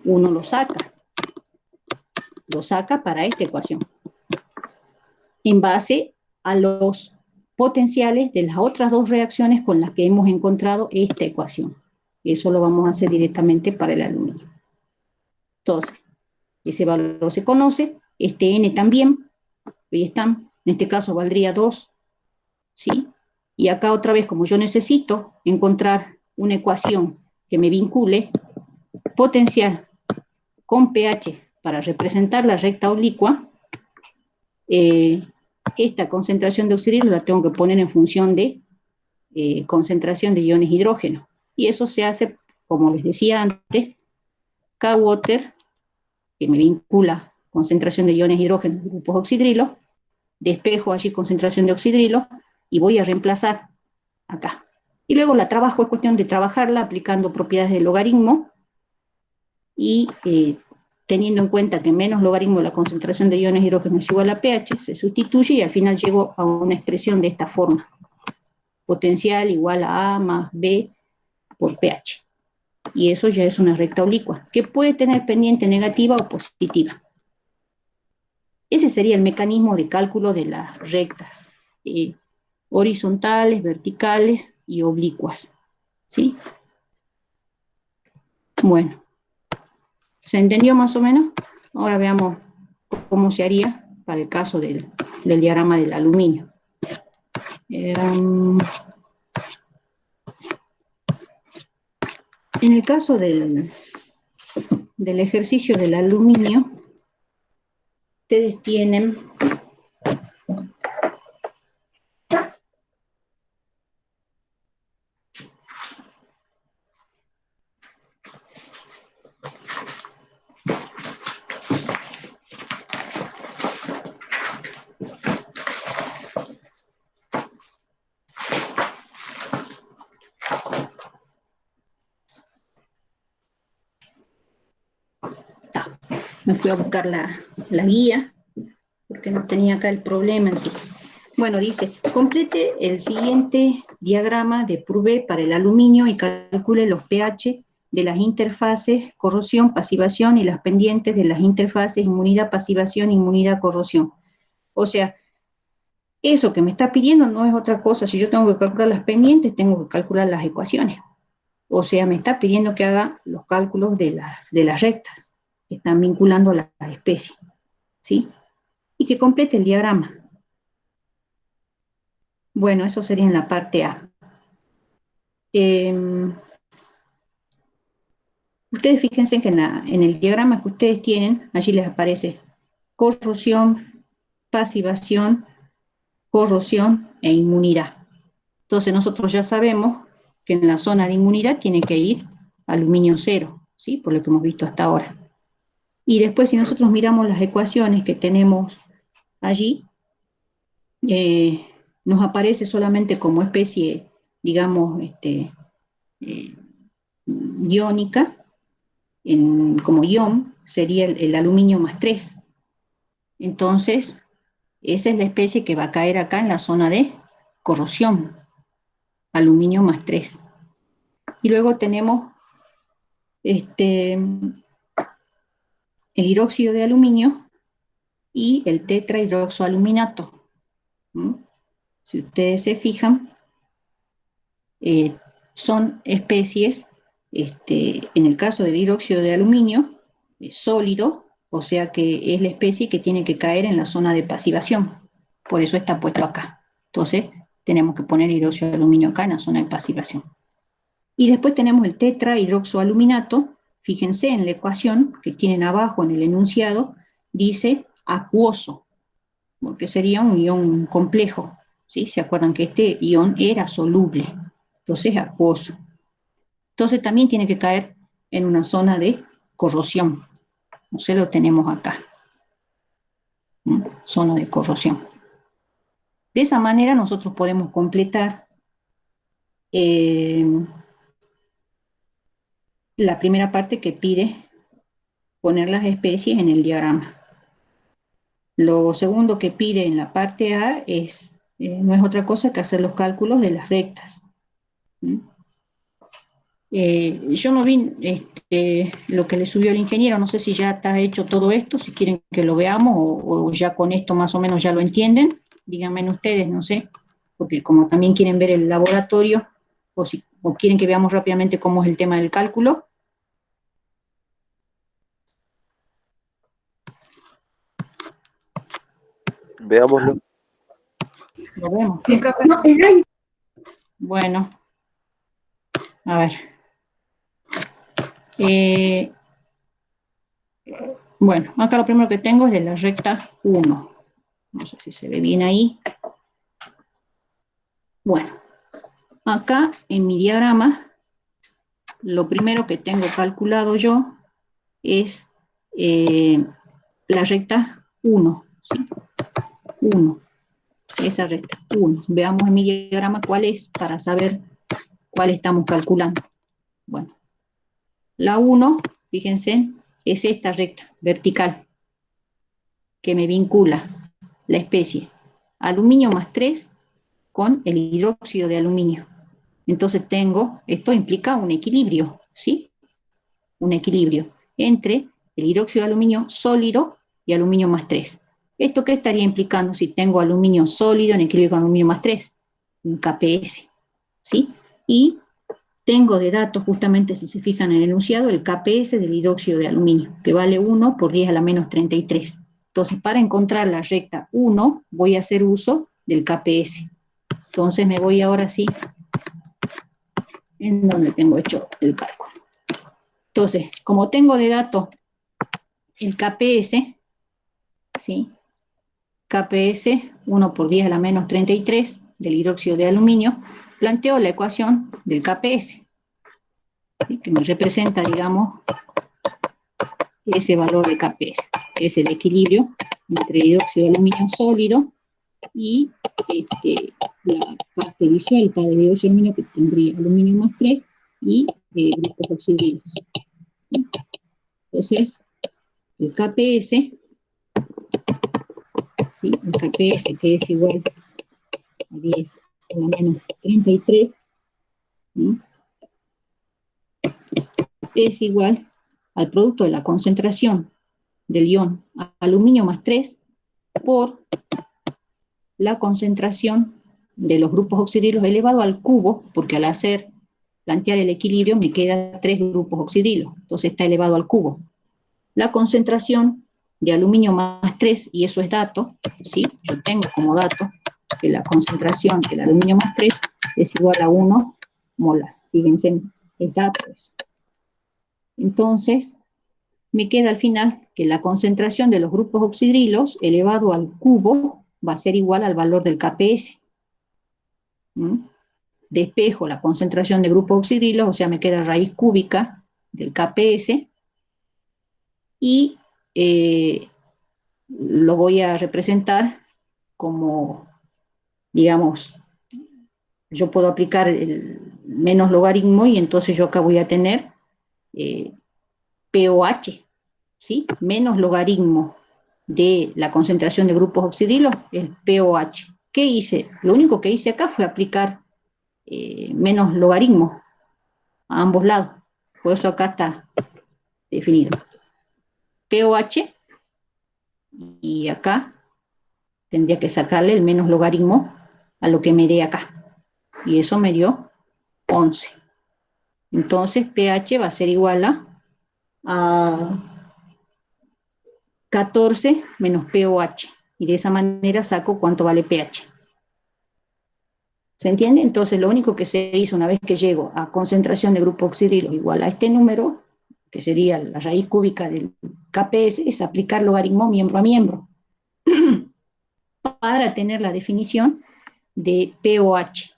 uno lo saca para esta ecuación, en base a los potenciales de las otras dos reacciones con las que hemos encontrado esta ecuación. Eso lo vamos a hacer directamente para el aluminio. Entonces, ese valor se conoce, este N también, ahí están, en este caso valdría 2, ¿sí? Y acá otra vez, como yo necesito encontrar una ecuación que me vincule potencial con pH para representar la recta oblicua, esta concentración de oxidrilo la tengo que poner en función de concentración de iones hidrógeno. Y eso se hace, como les decía antes, K-Water, que me vincula concentración de iones hidrógeno en grupos oxidrilos, despejo allí concentración de oxidrilo y voy a reemplazar acá. Y luego la trabajo, es cuestión de trabajarla aplicando propiedades del logaritmo y teniendo en cuenta que menos logaritmo la concentración de iones hidrógeno es igual a pH, se sustituye y al final llego a una expresión de esta forma. Potencial igual a A más B por pH. Y eso ya es una recta oblicua, que puede tener pendiente negativa o positiva. Ese sería el mecanismo de cálculo de las rectas, horizontales, verticales y oblicuas. ¿Sí? Bueno, ¿se entendió más o menos? Ahora veamos cómo se haría para el caso del diagrama del aluminio. En el caso del ejercicio del aluminio, ustedes tienen me fui a buscar la guía, porque no tenía acá el problema en sí. Bueno, dice, complete el siguiente diagrama de Prouvé para el aluminio y calcule los pH de las interfaces corrosión, pasivación y las pendientes de las interfaces inmunidad, pasivación, inmunidad, corrosión. O sea, eso que me está pidiendo no es otra cosa. Si yo tengo que calcular las pendientes, tengo que calcular las ecuaciones. O sea, me está pidiendo que haga los cálculos de las rectas que están vinculando a las especies, ¿sí? Y que complete el diagrama. Bueno, eso sería en la parte A. Ustedes fíjense que en el diagrama que ustedes tienen, allí les aparece corrosión, pasivación, corrosión e inmunidad. Entonces nosotros ya sabemos que en la zona de inmunidad tiene que ir aluminio 0, ¿sí? Por lo que hemos visto hasta ahora. Y después si nosotros miramos las ecuaciones que tenemos allí, nos aparece solamente como especie, digamos, iónica, como ion, sería el aluminio más 3. Entonces, esa es la especie que va a caer acá en la zona de corrosión, aluminio más 3. Y luego tenemos el hidróxido de aluminio y el tetrahidroxoaluminato. Si ustedes se fijan, son especies, en el caso del hidróxido de aluminio, sólido, o sea que es la especie que tiene que caer en la zona de pasivación. Por eso está puesto acá. Entonces, tenemos que poner hidróxido de aluminio acá en la zona de pasivación. Y después tenemos el tetrahidroxoaluminato. Fíjense en la ecuación que tienen abajo en el enunciado, dice acuoso, porque sería un ion complejo, ¿sí? ¿Se acuerdan que este ion era soluble? Entonces acuoso. Entonces también tiene que caer en una zona de corrosión. No sé, lo tenemos acá. Zona de corrosión. De esa manera nosotros podemos completar la primera parte que pide poner las especies en el diagrama. Lo segundo que pide en la parte A es, no es otra cosa que hacer los cálculos de las rectas. Yo no vi lo que le subió el ingeniero, no sé si ya está hecho todo esto, si quieren que lo veamos o ya con esto más o menos ya lo entienden, díganme ustedes, no sé, porque como también quieren ver el laboratorio o quieren que veamos rápidamente cómo es el tema del cálculo. Veámoslo. Lo vemos. Sí, profe. No, Bueno, a ver. Bueno, acá lo primero que tengo es de la recta 1. No sé si se ve bien ahí. Bueno, acá en mi diagrama, lo primero que tengo calculado yo es la recta 1. ¿Sí? 1. esa recta, 1. Veamos en mi diagrama cuál es, para saber cuál estamos calculando. Bueno, la 1, fíjense, es esta recta vertical que me vincula la especie aluminio más 3 con el hidróxido de aluminio. Entonces tengo, esto implica un equilibrio, ¿sí? Un equilibrio entre el hidróxido de aluminio sólido y aluminio más 3. ¿Esto qué estaría implicando si tengo aluminio sólido en equilibrio con aluminio más 3? Un KPS, ¿sí? Y tengo de datos, justamente si se fijan en el enunciado, el KPS del hidróxido de aluminio, que vale 1 por 10 a la menos 33. Entonces, para encontrar la recta 1, voy a hacer uso del KPS. Entonces, me voy ahora sí en donde tengo hecho el cálculo. Entonces, como tengo de dato el KPS, ¿sí? KPS 1 por 10 a la menos 33 del hidróxido de aluminio, planteo la ecuación del KPS, ¿sí? Que me representa, digamos, ese valor de KPS, que es el equilibrio entre el hidróxido de aluminio sólido y la parte disuelta del hidróxido de aluminio, que tendría aluminio más 3 y grupos oxidrilos. Entonces, el KPS, ¿sí? El KPS, que es igual a 10 a la menos 33, ¿sí? Es igual al producto de la concentración del ion aluminio más 3 por la concentración de los grupos oxidrilos elevado al cubo, porque al plantear el equilibrio me quedan 3 grupos oxidrilos, entonces está elevado al cubo. La concentración de aluminio más 3, y eso es dato, ¿sí? Yo tengo como dato que la concentración del aluminio más 3 es igual a 1 molar. Fíjense, es dato eso. Entonces, me queda al final que la concentración de los grupos oxidrilos elevado al cubo va a ser igual al valor del KPS. Despejo la concentración de grupos oxidrilos, o sea, me queda raíz cúbica del KPS, y lo voy a representar como, digamos, yo puedo aplicar el menos logaritmo, y entonces yo acá voy a tener POH, ¿sí? Menos logaritmo de la concentración de grupos oxidrilos, el POH. ¿Qué hice? Lo único que hice acá fue aplicar menos logaritmo a ambos lados. Por eso acá está definido. POH, y acá tendría que sacarle el menos logaritmo a lo que me dé acá. Y eso me dio 11. Entonces pH va a ser igual a 14 menos POH. Y de esa manera saco cuánto vale pH. ¿Se entiende? Entonces lo único que se hizo una vez que llego a concentración de grupos oxidrilos igual a este número, que sería la raíz cúbica del KPS, es aplicar logaritmo miembro a miembro para tener la definición de POH.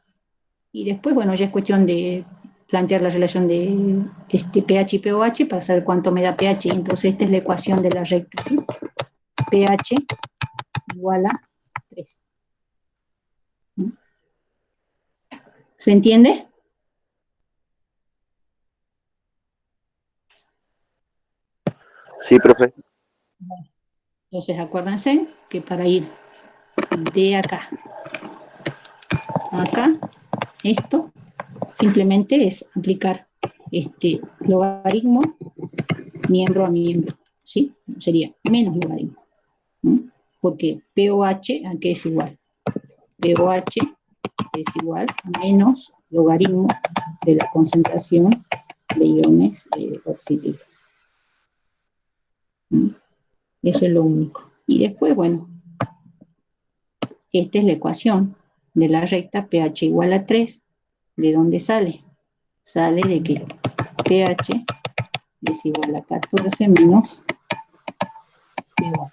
Y después, bueno, ya es cuestión de plantear la relación de pH y POH para saber cuánto me da pH. Entonces esta es la ecuación de la recta, ¿sí? pH igual a 3. ¿Se entiende? Sí, profe. Entonces acuérdense que para ir de acá a acá, esto simplemente es aplicar este logaritmo miembro a miembro, ¿sí? Sería menos logaritmo, ¿no? Porque POH, ¿a qué es igual? POH es igual a menos logaritmo de la concentración de iones oxidrilos. Eso es lo único. Y después, bueno, esta es la ecuación de la recta pH igual a 3. ¿De dónde sale? Sale de que pH es igual a 14 menos pH.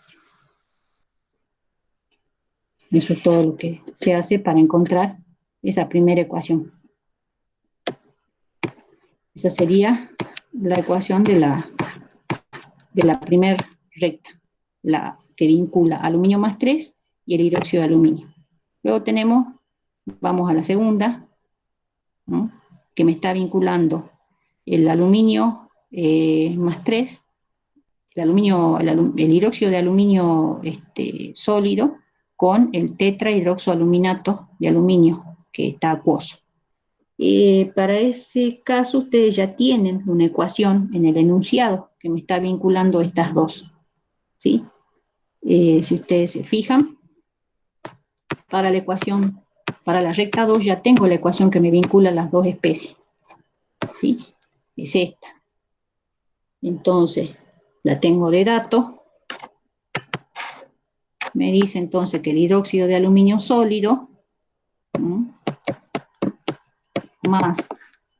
Eso es todo lo que se hace para encontrar esa primera ecuación. Esa sería la ecuación de la primera recta, la que vincula aluminio más 3 y el hidróxido de aluminio. Luego tenemos, vamos a la segunda, ¿no? Que me está vinculando el aluminio más 3, el hidróxido de aluminio sólido con el tetrahidroxoaluminato de aluminio, que está acuoso. Para ese caso, ustedes ya tienen una ecuación en el enunciado que me está vinculando estas dos, ¿sí? Si ustedes se fijan, para la ecuación, para la recta 2 ya tengo la ecuación que me vincula las dos especies, ¿sí? Es esta. Entonces, la tengo de dato. Me dice entonces que el hidróxido de aluminio sólido, ¿no?, más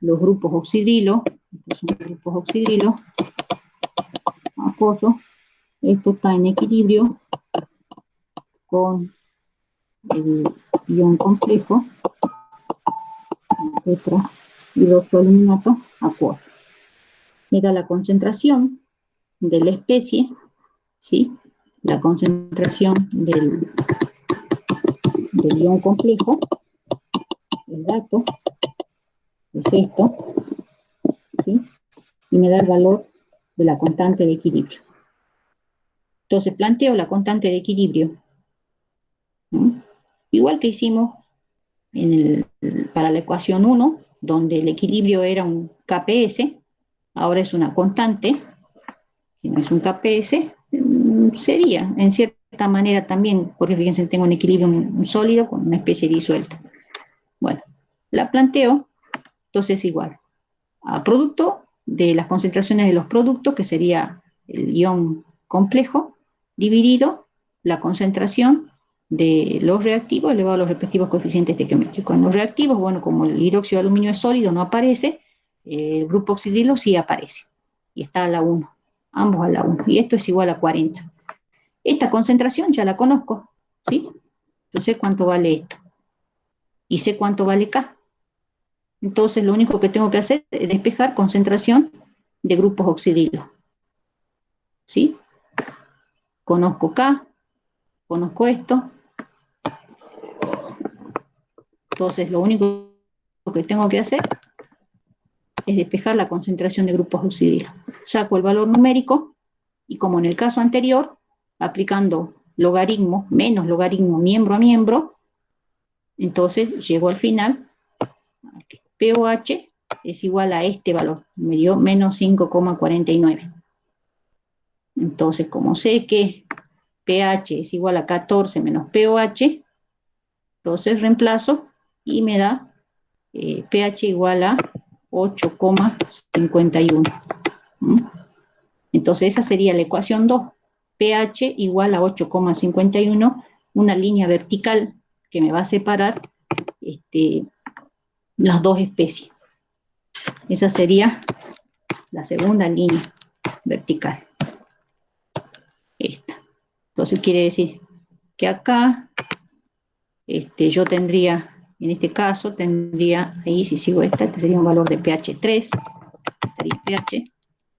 los grupos oxidrilo, estos son grupos oxidrilo acuosos, esto está en equilibrio con el ion complejo, tetrahidroxoaluminato acuoso. Me da la concentración de la especie, ¿sí? La concentración del ion complejo, el dato, es esto, ¿sí? Y me da el valor de la constante de equilibrio. Entonces planteo la constante de equilibrio, ¿no?, igual que hicimos para la ecuación 1, donde el equilibrio era un KPS, ahora es una constante, que no es un KPS, sería en cierta manera también, porque fíjense, tengo un equilibrio un sólido con una especie disuelta. Bueno, la planteo, entonces igual a producto de las concentraciones de los productos, que sería el ion complejo, dividido la concentración de los reactivos elevado a los respectivos coeficientes estequiométricos. En los reactivos, bueno, como el hidróxido de aluminio es sólido, no aparece, el grupo oxidrilo sí aparece, y está a la 1, ambos a la 1, y esto es igual a 40. Esta concentración ya la conozco, ¿sí? Yo sé cuánto vale esto, y sé cuánto vale K. Entonces lo único que tengo que hacer es despejar concentración de grupos oxidrilos, ¿sí? Conozco K, conozco esto, entonces lo único que tengo que hacer es despejar la concentración de grupos oxidrilos. Saco el valor numérico y, como en el caso anterior, aplicando logaritmo menos logaritmo miembro a miembro, entonces llego al final, POH es igual a este valor, me dio menos 5,49. Entonces, como sé que pH es igual a 14 menos POH, entonces reemplazo y me da pH igual a 8,51. Entonces esa sería la ecuación 2. pH igual a 8,51, una línea vertical que me va a separar las dos especies. Esa sería la segunda línea vertical. Esta. Entonces quiere decir que acá yo tendría, en este caso, tendría, ahí si sigo esta, este sería un valor de pH 3, estaría pH,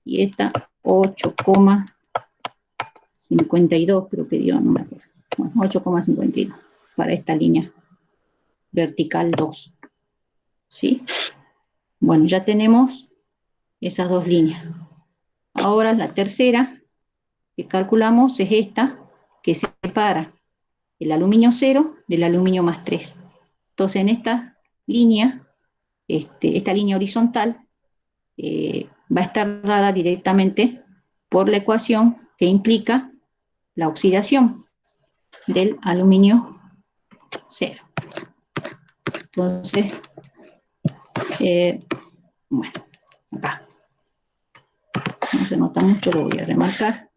y esta 8,52, creo que dio, no me acuerdo. Bueno, 8,52 para esta línea vertical 2. ¿Sí? Bueno, ya tenemos esas dos líneas. Ahora la tercera que calculamos es esta, que separa el aluminio 0 del aluminio más 3. Entonces en esta línea horizontal va a estar dada directamente por la ecuación que implica la oxidación del aluminio 0. Entonces, bueno, acá no se nota mucho, lo voy a remarcar.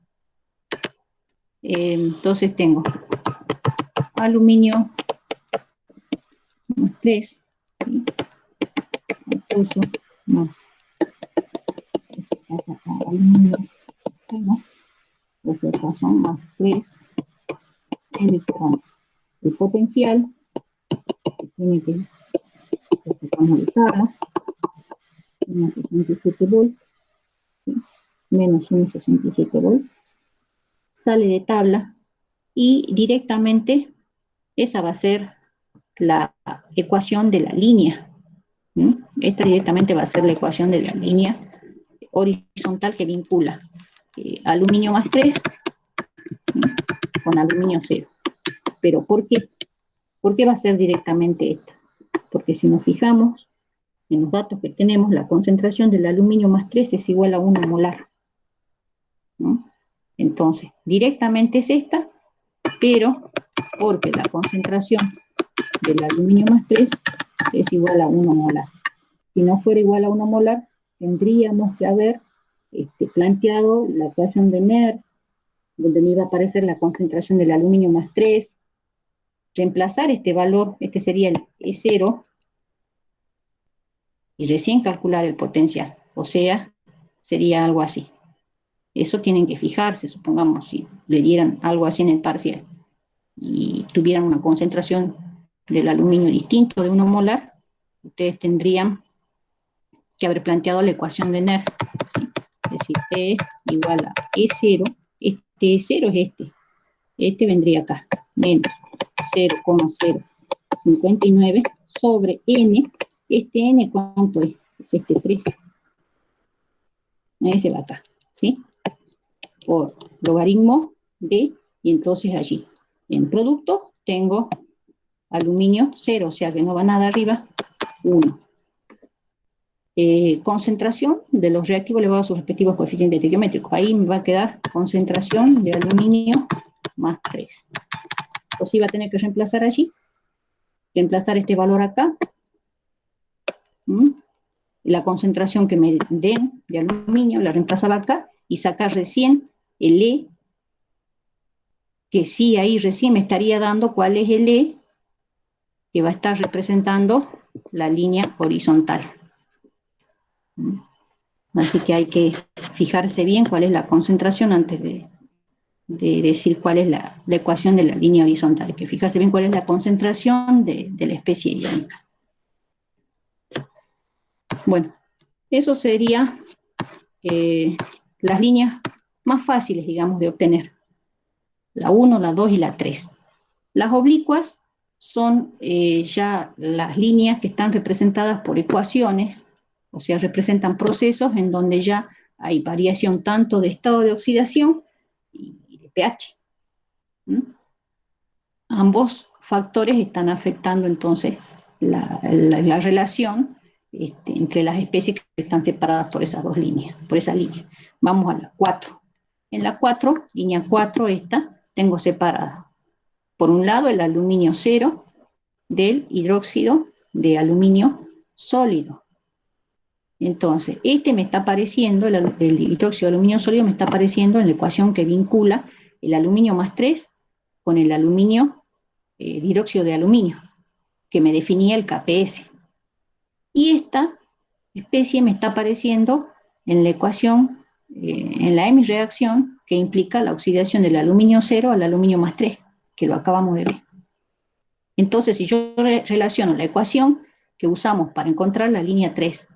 Entonces tengo aluminio más 3, ¿sí?, más pasa acá, aluminio 0, entonces acá son más 3 electrones. El potencial que tiene que sacamos de tabla, menos 67 volts, ¿sí?, menos 1,67 volts, sale de tabla y directamente esa va a ser la ecuación de la línea. Esta directamente va a ser la ecuación de la línea horizontal que vincula aluminio más 3 con aluminio 0. ¿Pero por qué? ¿Por qué va a ser directamente esta? Porque si nos fijamos en los datos que tenemos, la concentración del aluminio más 3 es igual a 1 molar, ¿no? Entonces, directamente es esta, pero porque la concentración del aluminio más 3 es igual a 1 molar. Si no fuera igual a 1 molar, tendríamos que haber planteado la ecuación de Nernst, donde me iba a aparecer la concentración del aluminio más 3, reemplazar este valor, este sería el E0, y recién calcular el potencial. O sea, sería algo así. Eso tienen que fijarse, supongamos, si le dieran algo así en el parcial y tuvieran una concentración del aluminio distinto de 1 molar, ustedes tendrían que haber planteado la ecuación de Nernst, ¿sí? Es decir, E igual a E0, este E0 es este vendría acá, menos 0,059 sobre N, este N, ¿cuánto es? Es este 3, ese va acá, ¿sí? Por logaritmo de, y entonces allí, en producto, tengo aluminio 0, o sea que no va nada arriba, 1. Concentración de los reactivos elevados a sus respectivos coeficientes estequiométricos. Ahí me va a quedar concentración de aluminio más 3. Entonces iba a tener que reemplazar allí, reemplazar este valor acá, la concentración que me den de aluminio, la reemplazaba acá, y sacar recién el E, que sí, ahí recién me estaría dando cuál es el E que va a estar representando la línea horizontal. Así que hay que fijarse bien cuál es la concentración antes de decir cuál es la ecuación de la línea horizontal. Hay que fijarse bien cuál es la concentración de la especie iónica. Bueno, eso sería las líneas más fáciles, digamos, de obtener. La 1, la 2 y la 3. Las oblicuas son ya las líneas que están representadas por ecuaciones, o sea, representan procesos en donde ya hay variación tanto de estado de oxidación y de pH. Ambos factores están afectando entonces la relación entre las especies que están separadas por esas dos líneas, por esa línea. Vamos a la 4. En la 4, línea 4 esta, tengo separada, por un lado, el aluminio 0 del hidróxido de aluminio sólido. Entonces, me está apareciendo, el hidróxido de aluminio sólido me está apareciendo en la ecuación que vincula el aluminio más 3 con el aluminio, hidróxido de aluminio, que me definía el KPS. Y esta especie me está apareciendo en la ecuación, en la hemireacción, que implica la oxidación del aluminio 0 al aluminio más 3, que lo acabamos de ver. Entonces, si yo relaciono la ecuación que usamos para encontrar la línea 3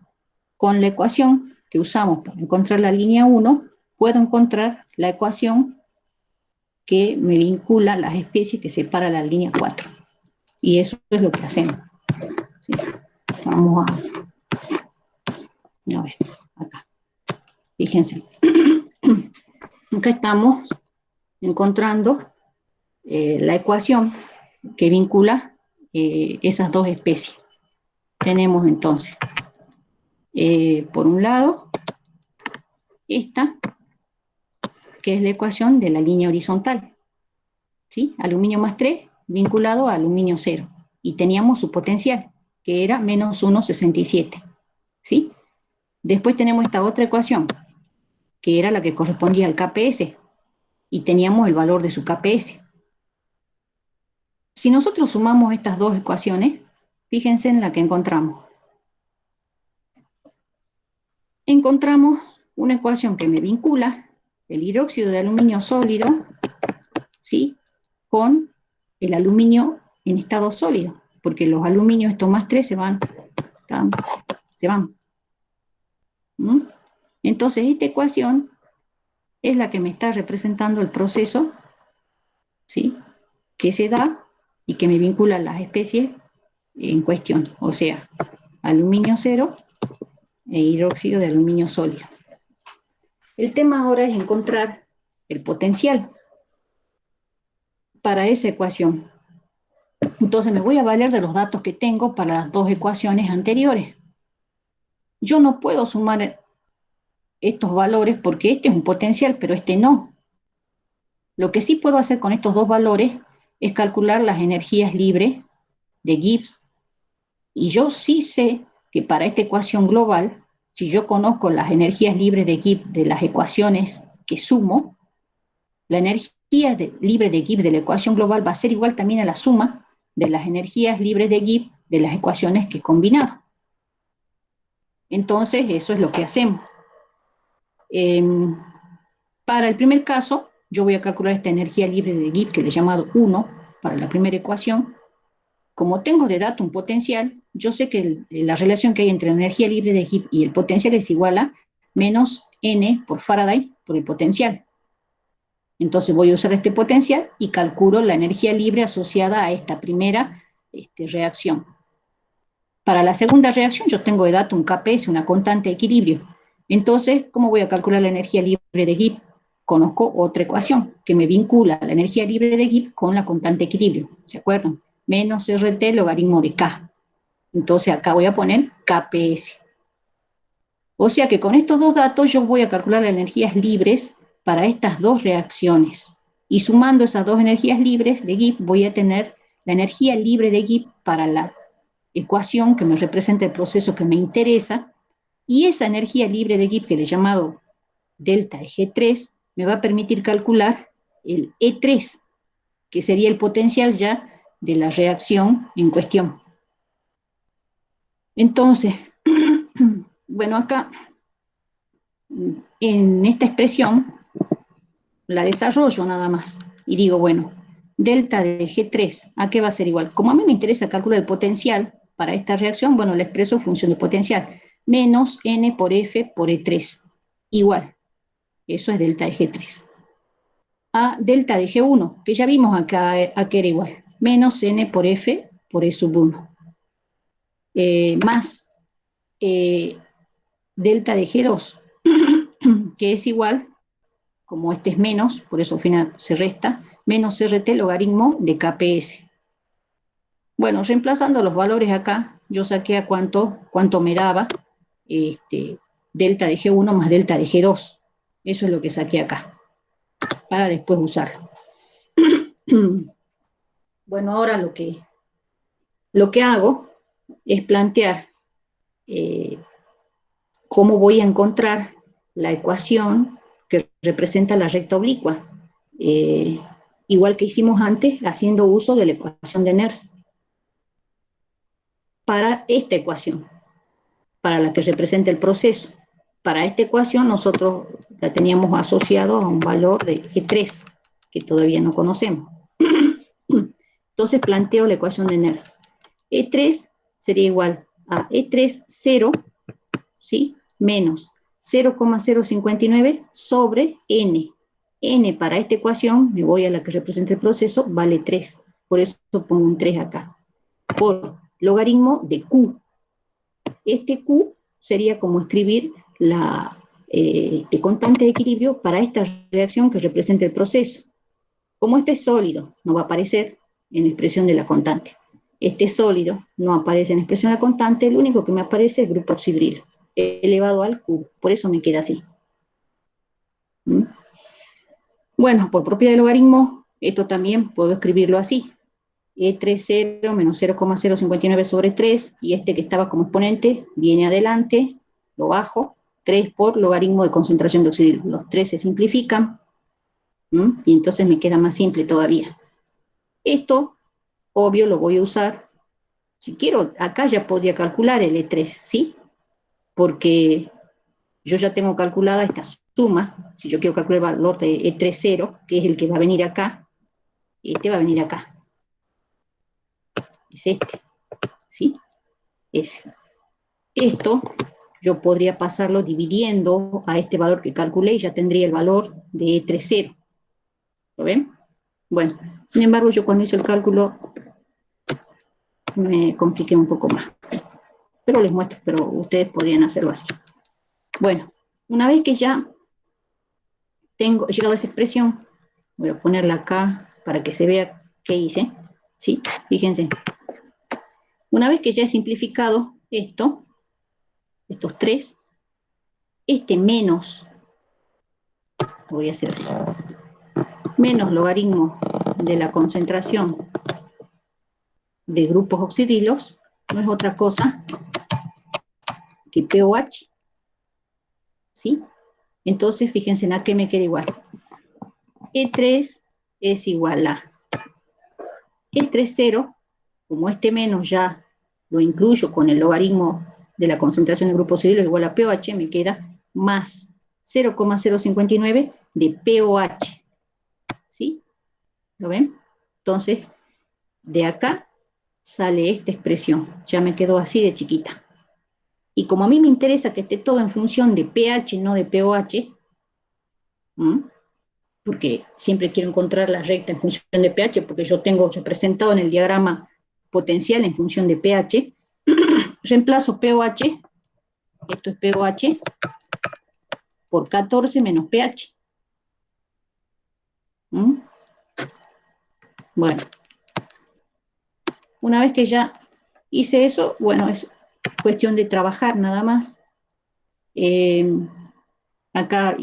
con la ecuación que usamos para encontrar la línea 1, puedo encontrar la ecuación que me vincula las especies que separa la línea 4. Y eso es lo que hacemos. ¿Sí? Vamos a ver, acá. Fíjense. Acá estamos encontrando la ecuación que vincula esas dos especies. Tenemos entonces, por un lado, esta, que es la ecuación de la línea horizontal, ¿sí? Aluminio más 3 vinculado a aluminio 0. Y teníamos su potencial, que era menos 1,67, ¿sí? Después tenemos esta otra ecuación, que era la que correspondía al KPS, y teníamos el valor de su KPS. Si nosotros sumamos estas dos ecuaciones, fíjense en la que encontramos. Encontramos una ecuación que me vincula el hidróxido de aluminio sólido, ¿sí?, con el aluminio en estado sólido, porque los aluminios, estos más 3, se van. Entonces, esta ecuación es la que me está representando el proceso, ¿sí?, que se da y que me vincula las especies en cuestión, o sea, aluminio 0 e hidróxido de aluminio sólido. El tema ahora es encontrar el potencial para esa ecuación. Entonces me voy a valer de los datos que tengo para las dos ecuaciones anteriores. Yo no puedo sumar estos valores porque este es un potencial, pero este no. Lo que sí puedo hacer con estos dos valores es calcular las energías libres de Gibbs. Y yo sí sé que para esta ecuación global, si yo conozco las energías libres de Gibbs de las ecuaciones que sumo, la energía libre de Gibbs de la ecuación global va a ser igual también a la suma de las energías libres de Gibbs de las ecuaciones que he combinado. Entonces, eso es lo que hacemos. Para el primer caso, yo voy a calcular esta energía libre de Gibbs, que le he llamado 1, para la primera ecuación. Como tengo de dato un potencial, yo sé que la relación que hay entre la energía libre de Gibbs y el potencial es igual a menos N por Faraday por el potencial. Entonces voy a usar este potencial y calculo la energía libre asociada a esta primera reacción. Para la segunda reacción yo tengo de dato un Kps, una constante de equilibrio. Entonces, ¿cómo voy a calcular la energía libre de Gibbs? Conozco otra ecuación que me vincula la energía libre de Gibbs con la constante de equilibrio. ¿Se acuerdan? Menos RT logaritmo de K. Entonces acá voy a poner Kps. O sea que con estos dos datos yo voy a calcular las energías libres para estas dos reacciones. Y sumando esas dos energías libres de Gibbs voy a tener la energía libre de Gibbs para la ecuación que me representa el proceso que me interesa, y esa energía libre de Gibbs que le he llamado delta de G3 me va a permitir calcular el E3, que sería el potencial ya de la reacción en cuestión. Entonces, bueno, acá en esta expresión la desarrollo nada más y digo, bueno, delta de G3, ¿a qué va a ser igual? Como a mí me interesa calcular el potencial para esta reacción, bueno, la expreso en función de potencial, menos N por F por E3, igual, eso es delta de G3. A delta de G1, que ya vimos acá a que era igual, menos N por F por E sub 1, más delta de G2, que es igual, como este es menos, por eso al final se resta, menos RT logaritmo de Kps. Bueno, reemplazando los valores acá, yo saqué a cuánto me daba delta de G1 más delta de G2. Eso es lo que saqué acá, para después usarlo. Bueno, ahora lo que hago es plantear cómo voy a encontrar la ecuación que representa la recta oblicua. Igual que hicimos antes, haciendo uso de la ecuación de Nernst. Para esta ecuación, para la que representa el proceso. Para esta ecuación nosotros la teníamos asociado a un valor de E3, que todavía no conocemos. Entonces planteo la ecuación de Nernst. E3 sería igual a E3 0, ¿sí? Menos 0,059 sobre N. N para esta ecuación, me voy a la que representa el proceso, vale 3. Por eso pongo un 3 acá. Por logaritmo de Q. Este Q sería como escribir la constante de equilibrio para esta reacción que representa el proceso. Como este es sólido, no va a aparecer en la expresión de la constante. Este es sólido, no aparece en la expresión de la constante, lo único que me aparece es grupo oxidrilo, elevado al cubo, por eso me queda así. ¿Mm? Bueno, por propiedad de logaritmo, esto también puedo escribirlo así. E30 menos 0,059 sobre 3, y este que estaba como exponente viene adelante, lo bajo, 3 por logaritmo de concentración de oxidrilo. Los 3 se simplifican, y entonces me queda más simple todavía. Esto, obvio, lo voy a usar. Si quiero, acá ya podría calcular el E3, ¿sí? Porque yo ya tengo calculada esta suma. Si yo quiero calcular el valor de E30, que es el que va a venir acá, este va a venir acá. Es este, ¿sí? Ese. Esto yo podría pasarlo dividiendo a este valor que calculé y ya tendría el valor de E30. ¿Lo ven? Bueno, sin embargo, yo cuando hice el cálculo me compliqué un poco más. Pero les muestro, pero ustedes podrían hacerlo así. Bueno, una vez que ya tengo llegado a esa expresión, voy a ponerla acá para que se vea qué hice. ¿Sí? Fíjense. Una vez que ya he simplificado esto, estos tres, este menos, lo voy a hacer así, menos logaritmo de la concentración de grupos oxidrilos, no es otra cosa que pOH, ¿sí? Entonces, fíjense en a qué me queda igual. E3 es igual a E30, como este menos ya lo incluyo con el logaritmo de la concentración de grupos oxidrilos igual a pOH, me queda más 0,059 de pOH, ¿sí? ¿Lo ven? Entonces, de acá sale esta expresión, ya me quedó así de chiquita. Y como a mí me interesa que esté todo en función de pH, no de pOH, porque siempre quiero encontrar la recta en función de pH, porque yo tengo representado en el diagrama potencial en función de pH, reemplazo pOH, esto es pOH, por 14 menos pH. Bueno, una vez que ya hice eso, bueno, es cuestión de trabajar nada más. Acá,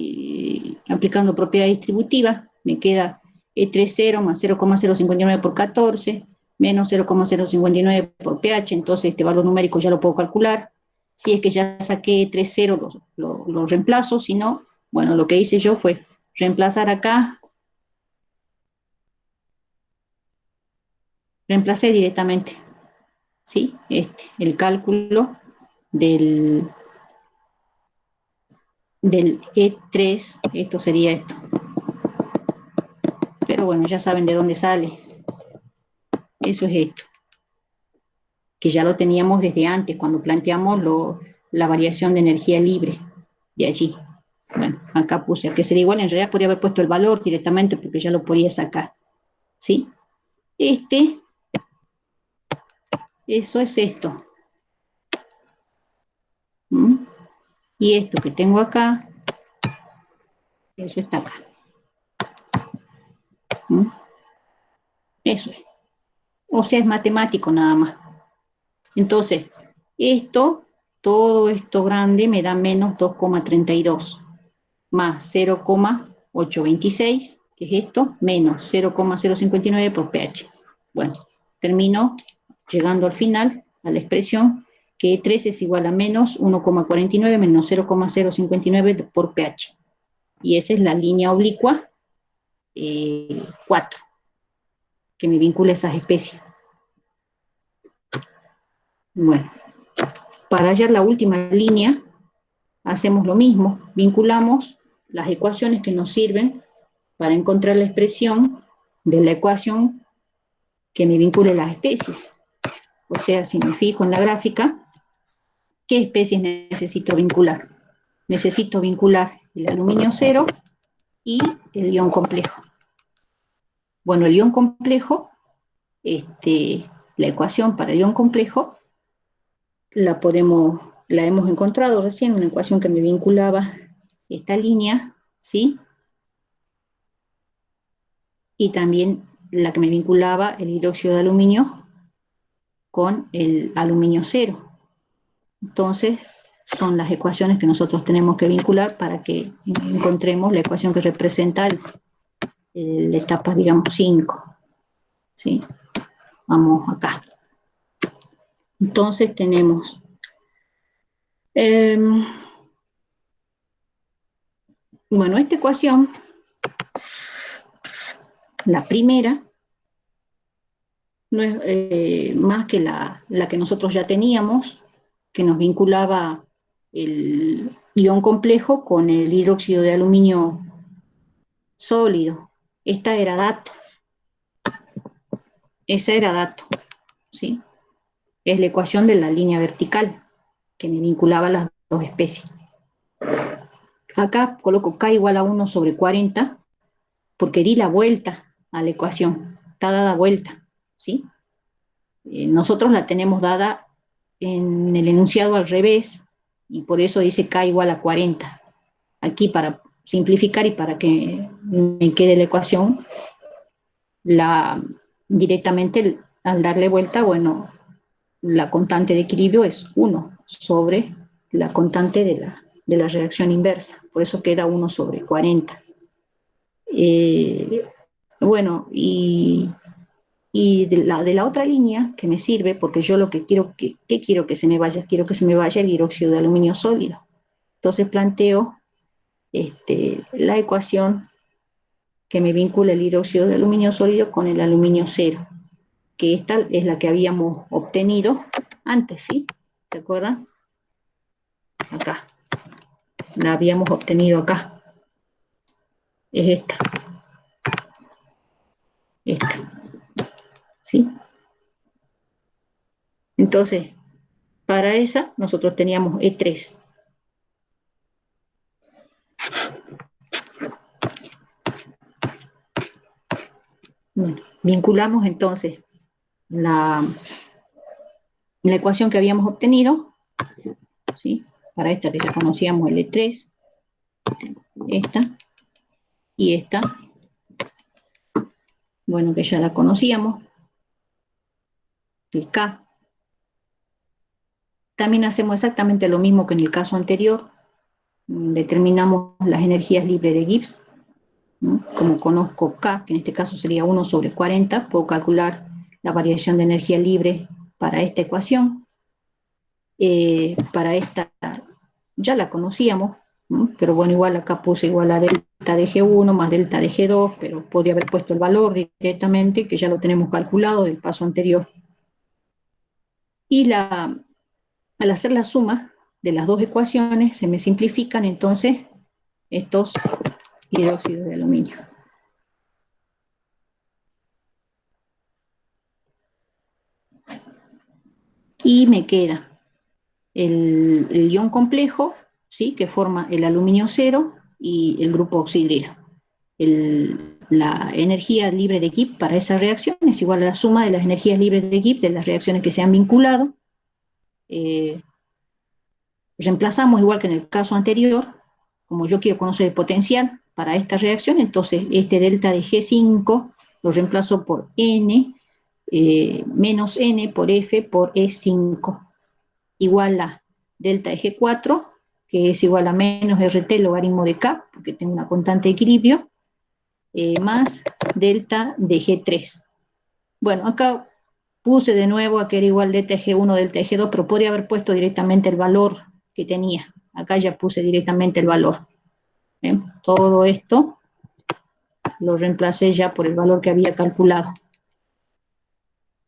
aplicando propiedad distributiva, me queda E30 más 0,059 por 14, menos 0,059 por pH, entonces este valor numérico ya lo puedo calcular. Si es que ya saqué E30, lo reemplazo, si no, bueno, lo que hice yo fue reemplazar acá, reemplacé directamente, ¿sí? El cálculo del E3, esto sería esto. Pero bueno, ya saben de dónde sale. Eso es esto, que ya lo teníamos desde antes, cuando planteamos la variación de energía libre, de allí. Bueno, acá puse a que sería igual, en realidad podría haber puesto el valor directamente porque ya lo podía sacar, ¿sí? Eso es esto. Y esto que tengo acá, eso está acá. Eso es. O sea, es matemático nada más. Entonces, todo esto grande me da menos 2,32, más 0,826, que es esto, menos 0,059 por pH. Bueno, termino llegando al final, a la expresión, que 3 es igual a menos 1,49 menos 0,059 por pH. Y esa es la línea oblicua 4, que me vincula a esas especies. Bueno, para hallar la última línea, hacemos lo mismo, vinculamos las ecuaciones que nos sirven para encontrar la expresión de la ecuación que me vincule las especies. O sea, si me fijo en la gráfica, ¿qué especies necesito vincular? Necesito vincular el aluminio 0 y el ion complejo. Bueno, el ion complejo, la ecuación para el ion complejo, la hemos encontrado recién, una ecuación que me vinculaba esta línea, ¿sí? Y también la que me vinculaba el hidróxido de aluminio con el aluminio 0. Entonces, son las ecuaciones que nosotros tenemos que vincular para que encontremos la ecuación que representa la etapa, digamos, 5. ¿Sí? Vamos acá. Entonces tenemos bueno, esta ecuación, la primera, no es más que la que nosotros ya teníamos, que nos vinculaba el ion complejo con el hidróxido de aluminio sólido. Esta era dato. Esa era dato, ¿sí? Es la ecuación de la línea vertical que me vinculaba las dos especies. Acá coloco K igual a 1 sobre 40 porque di la vuelta a la ecuación. Está dada vuelta, ¿sí? nosotros la tenemos dada en el enunciado al revés, y por eso dice K igual a 40. Aquí, para simplificar y para que me quede la ecuación, directamente al darle vuelta, bueno, la constante de equilibrio es 1 sobre la constante de la reacción inversa. Por eso queda 1 sobre 40. Bueno, y de la otra línea que me sirve, porque yo lo que quiero ¿qué quiero que se me vaya? Quiero que se me vaya el hidróxido de aluminio sólido. Entonces planteo la ecuación que me vincula el hidróxido de aluminio sólido con el aluminio cero, que esta es la que habíamos obtenido antes, ¿sí? ¿Se acuerdan? Acá. La habíamos obtenido acá. Es esta. Esta. ¿Sí? Entonces, para esa, nosotros teníamos E3. Bueno, vinculamos entonces la ecuación que habíamos obtenido, ¿sí? Para esta que ya conocíamos, el E3, esta y esta, bueno, que ya la conocíamos, el K. También hacemos exactamente lo mismo que en el caso anterior, determinamos las energías libres de Gibbs, ¿no? Como conozco K, que en este caso sería 1 sobre 40, puedo calcular la variación de energía libre para esta ecuación. Para esta ya la conocíamos, ¿no? Pero bueno, igual acá puse igual a delta de G1 más delta de G2, pero podría haber puesto el valor directamente, que ya lo tenemos calculado del paso anterior. Y al hacer la suma de las dos ecuaciones, se me simplifican entonces estos hidróxidos de aluminio. Y me queda el ion complejo, ¿sí? Que forma el aluminio cero y el grupo oxidrilo. La energía libre de Gibbs para esa reacción es igual a la suma de las energías libres de Gibbs de las reacciones que se han vinculado. Reemplazamos igual que en el caso anterior, como yo quiero conocer el potencial para esta reacción, entonces este delta de G5 lo reemplazo por N menos N por F por E5, igual a delta de G4, que es igual a menos RT logaritmo de K, porque tengo una constante de equilibrio, más delta de G3. Bueno, acá puse de nuevo a que era igual delta de G1, delta de G2, pero podría haber puesto directamente el valor que tenía. Acá ya puse directamente el valor. Todo esto lo reemplacé ya por el valor que había calculado.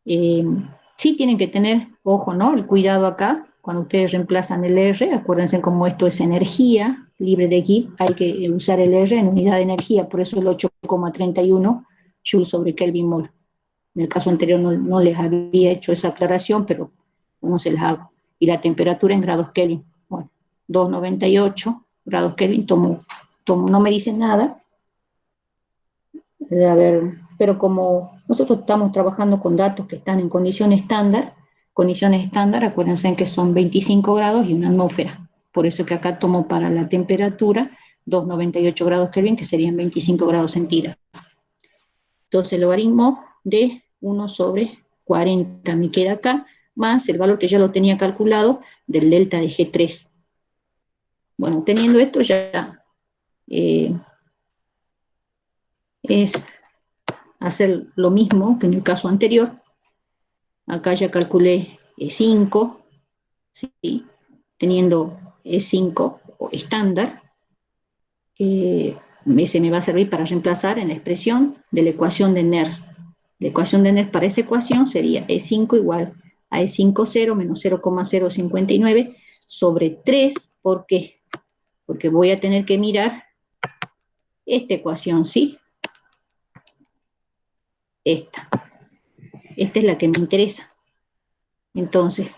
Sí tienen que tener, ojo, ¿no? El cuidado acá, cuando ustedes reemplazan el R, acuérdense como esto es energía libre de Gibbs, hay que usar el R en unidad de energía, por eso el 8,31 Joule sobre Kelvin mol. En el caso anterior no les había hecho esa aclaración, pero bueno, se las hago. Y la temperatura en grados Kelvin, bueno, 298 grados Kelvin, no me dicen nada. A ver, pero como nosotros estamos trabajando con datos que están en condiciones estándar, acuérdense que son 25 grados y una atmósfera. Por eso que acá tomo para la temperatura 298 grados Kelvin, que serían 25 grados centígrados. Entonces el logaritmo de 1 sobre 40 me queda acá, más el valor que ya lo tenía calculado del delta de G3. Bueno, teniendo esto ya es hacer lo mismo que en el caso anterior. Acá ya calculé E5, ¿sí? Teniendo E5 o estándar, ese me va a servir para reemplazar en la expresión de la ecuación de Nernst. La ecuación de Nernst para esa ecuación sería E5 igual a E5,0 menos 0,059 sobre 3. ¿Por qué? Porque voy a tener que mirar esta ecuación, ¿sí? Esta. Esta es la que me interesa. Entonces,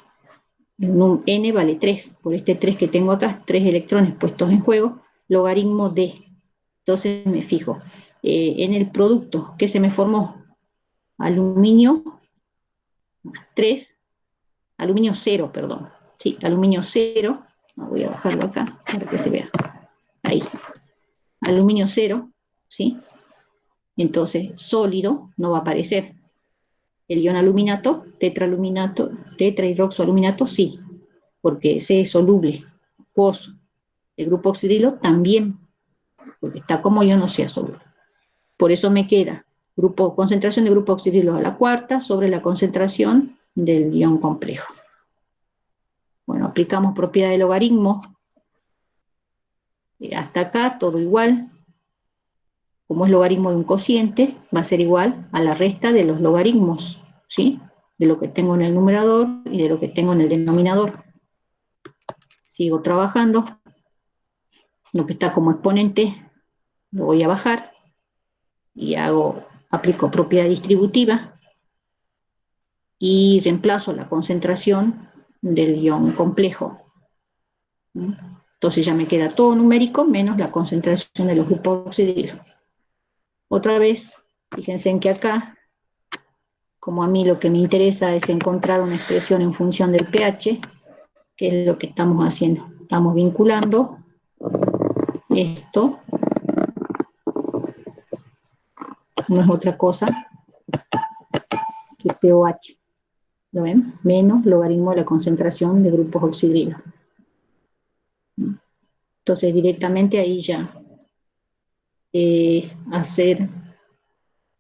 N vale 3, por este 3 que tengo acá, 3 electrones puestos en juego, logaritmo de. Entonces me fijo en el producto que se me formó, aluminio más 3, aluminio 0, perdón. Sí, aluminio 0, voy a bajarlo acá para que se vea. Ahí, aluminio 0, ¿sí? Entonces, sólido no va a aparecer. El ion aluminato, tetrahidroxoaluminato, sí, porque ese es soluble, acuoso. El grupo oxidrilo también, porque está como yo no sea soluble. Por eso me queda concentración de grupo oxidrilo a la cuarta sobre la concentración del ion complejo. Bueno, aplicamos propiedad de logaritmo. Hasta acá todo igual. Como es logaritmo de un cociente, va a ser igual a la resta de los logaritmos, ¿sí? De lo que tengo en el numerador y de lo que tengo en el denominador. Sigo trabajando. Lo que está como exponente lo voy a bajar y aplico propiedad distributiva y reemplazo la concentración del ion complejo. Entonces ya me queda todo numérico menos la concentración de los grupos oxidrilos. Otra vez, fíjense en que acá, como a mí lo que me interesa es encontrar una expresión en función del pH, que es lo que estamos haciendo. Estamos vinculando esto, no es otra cosa que pOH. ¿Lo ven? Menos logaritmo de la concentración de grupos oxidrilos. Entonces directamente ahí ya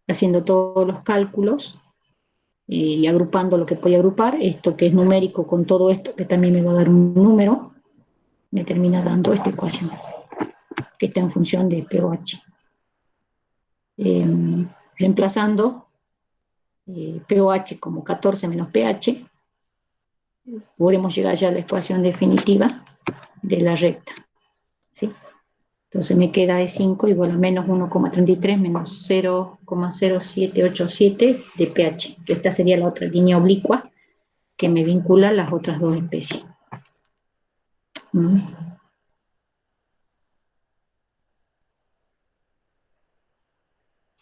haciendo todos los cálculos y agrupando lo que puede agrupar, esto que es numérico con todo esto, que también me va a dar un número, me termina dando esta ecuación, que está en función de pOH. Reemplazando pOH como 14 menos pH, podemos llegar ya a la ecuación definitiva de la recta, ¿sí? Entonces me queda E5 igual a menos 1,33 menos 0,0787 de pH. Esta sería la otra línea oblicua que me vincula las otras dos especies.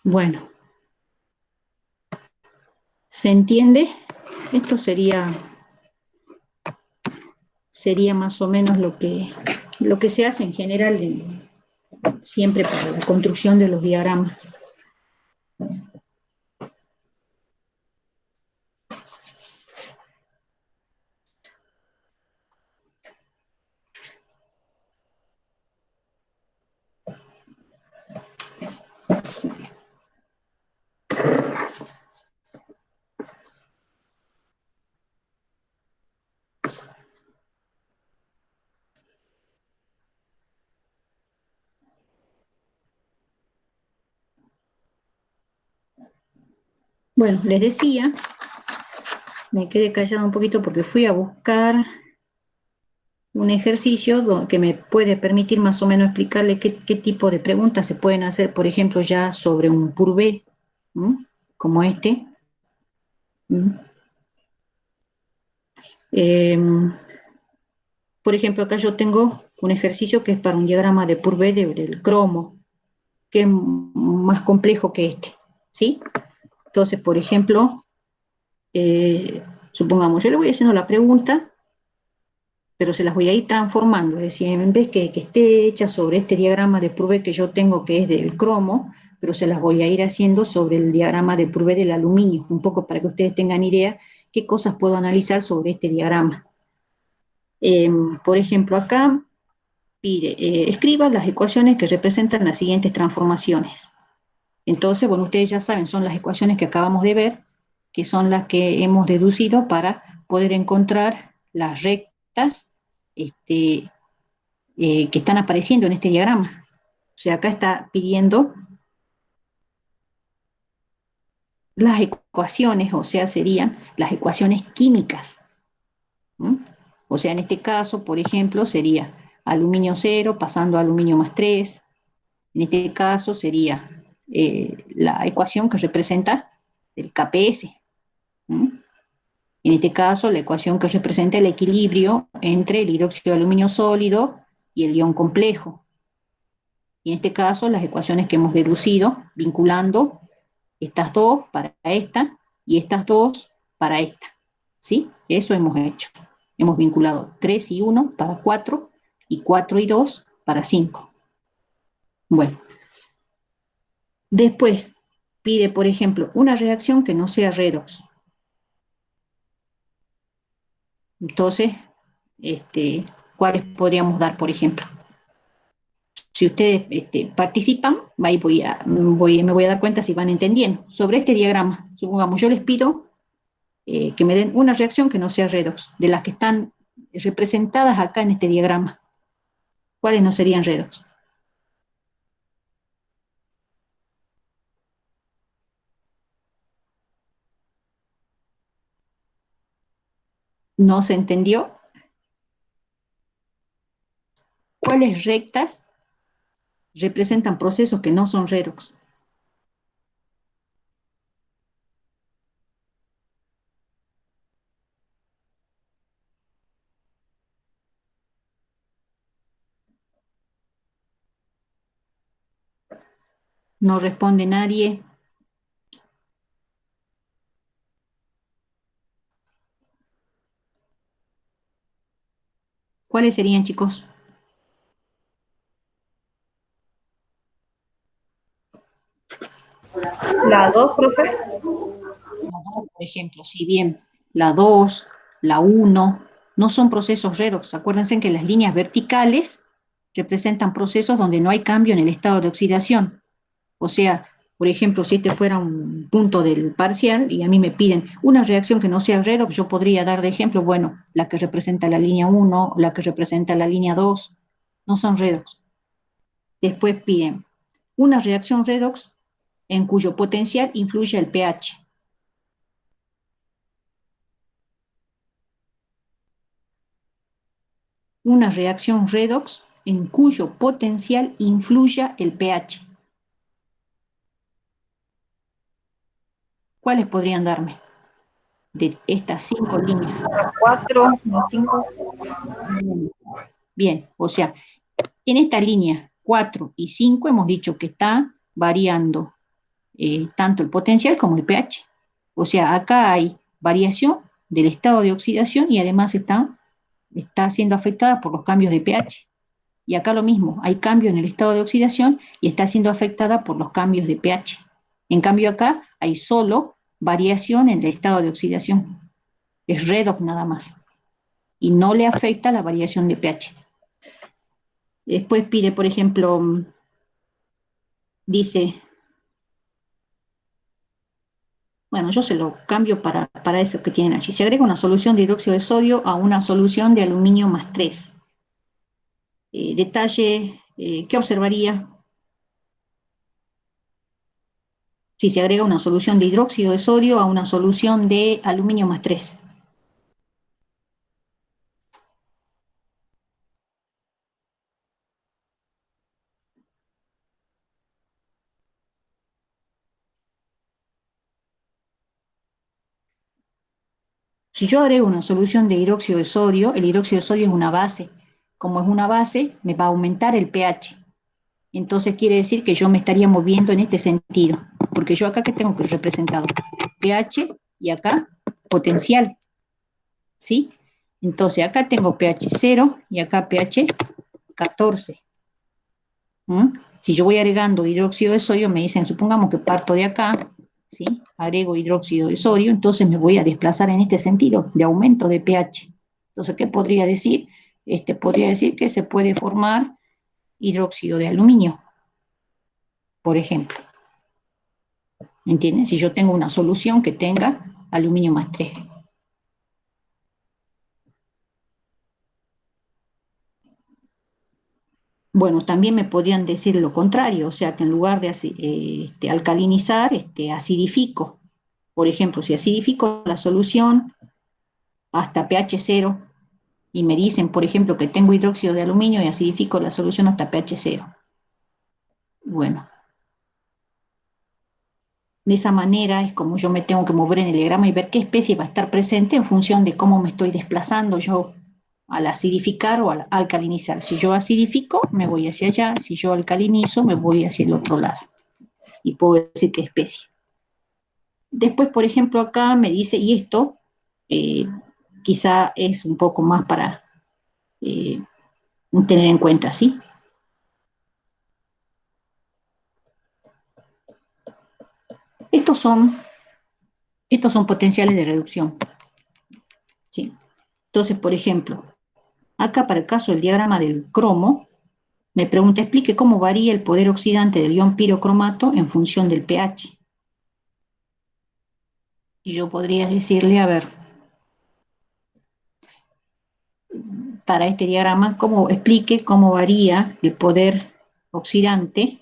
Bueno, ¿se entiende? Esto sería más o menos lo que se hace en general siempre para la construcción de los diagramas. Bueno, les decía, me quedé callada un poquito porque fui a buscar un ejercicio que me puede permitir más o menos explicarle qué tipo de preguntas se pueden hacer, por ejemplo, ya sobre un purvé, como este. Por ejemplo, acá yo tengo un ejercicio que es para un diagrama de purvé del cromo, que es más complejo que este, ¿sí? Entonces, por ejemplo, supongamos, yo le voy haciendo la pregunta, pero se las voy a ir transformando, es decir, en vez que esté hecha sobre este diagrama de purvé que yo tengo, que es del cromo, pero se las voy a ir haciendo sobre el diagrama de purvé del aluminio, un poco para que ustedes tengan idea qué cosas puedo analizar sobre este diagrama. Por ejemplo, acá pide, escriba las ecuaciones que representan las siguientes transformaciones. Entonces, bueno, ustedes ya saben, son las ecuaciones que acabamos de ver, que son las que hemos deducido para poder encontrar las rectas que están apareciendo en este diagrama. O sea, acá está pidiendo las ecuaciones, o sea, serían las ecuaciones químicas. O sea, en este caso, por ejemplo, sería aluminio 0 pasando a aluminio más 3. En este caso sería la ecuación que representa el KPS. En este caso, la ecuación que representa el equilibrio entre el hidróxido de aluminio sólido y el ion complejo. Y en este caso, las ecuaciones que hemos deducido, vinculando estas dos para esta y estas dos para esta, ¿sí? Eso hemos hecho. Hemos vinculado 3 y 1 para 4 y 4 y 2 para 5. Bueno. Después pide, por ejemplo, una reacción que no sea redox. Entonces, ¿cuáles podríamos dar, por ejemplo? Si ustedes participan, ahí me voy a dar cuenta si van entendiendo. Sobre este diagrama, supongamos, yo les pido que me den una reacción que no sea redox, de las que están representadas acá en este diagrama. ¿Cuáles no serían redox? ¿No se entendió? ¿Cuáles rectas representan procesos que no son redox? No responde nadie. ¿Cuáles serían, chicos? La 2, profe. La 2, por ejemplo, si bien la 2, la 1 no son procesos redox, acuérdense que las líneas verticales representan procesos donde no hay cambio en el estado de oxidación. O sea, por ejemplo, si este fuera un punto del parcial y a mí me piden una reacción que no sea redox, yo podría dar de ejemplo, bueno, la que representa la línea 1, la que representa la línea 2, no son redox. Después piden una reacción redox en cuyo potencial influye el pH. Una reacción redox en cuyo potencial influya el pH. ¿Cuáles podrían darme de estas 5 líneas? 4, 5. Bien, o sea, en esta línea 4 y 5 hemos dicho que está variando tanto el potencial como el pH. O sea, acá hay variación del estado de oxidación y además está siendo afectada por los cambios de pH. Y acá lo mismo, hay cambio en el estado de oxidación y está siendo afectada por los cambios de pH. En cambio acá hay solo variación en el estado de oxidación. Es redox nada más. Y no le afecta la variación de pH. Después pide, por ejemplo, dice, bueno, yo se lo cambio para eso que tienen allí. Se agrega una solución de hidróxido de sodio a una solución de aluminio más 3. Detalle, ¿qué observaría? Si se agrega una solución de hidróxido de sodio a una solución de aluminio más 3. Si yo agrego una solución de hidróxido de sodio, el hidróxido de sodio es una base. Como es una base, me va a aumentar el pH. Entonces quiere decir que yo me estaría moviendo en este sentido. Porque yo acá, ¿qué tengo que representado? pH y acá potencial. ¿Sí? Entonces acá tengo pH 0 y acá pH 14. Si yo voy agregando hidróxido de sodio, me dicen, supongamos que parto de acá, ¿sí? Agrego hidróxido de sodio, entonces me voy a desplazar en este sentido, de aumento de pH. Entonces, ¿qué podría decir? Podría decir que se puede formar hidróxido de aluminio, por ejemplo. ¿Entienden? Si yo tengo una solución que tenga aluminio más 3. Bueno, también me podrían decir lo contrario, o sea, que en lugar de alcalinizar, acidifico. Por ejemplo, si acidifico la solución hasta pH 0 y me dicen, por ejemplo, que tengo hidróxido de aluminio y acidifico la solución hasta pH 0. Bueno, de esa manera es como yo me tengo que mover en el diagrama y ver qué especie va a estar presente en función de cómo me estoy desplazando yo al acidificar o al alcalinizar. Si yo acidifico, me voy hacia allá. Si yo alcalinizo, me voy hacia el otro lado. Y puedo decir qué especie. Después, por ejemplo, acá me dice, y esto quizá es un poco más para tener en cuenta, ¿sí? Estos son potenciales de reducción, ¿sí? Entonces, por ejemplo, acá para el caso del diagrama del cromo, me pregunta, explique cómo varía el poder oxidante del ion pirocromato en función del pH. Y yo podría decirle, a ver, para este diagrama, explique cómo varía el poder oxidante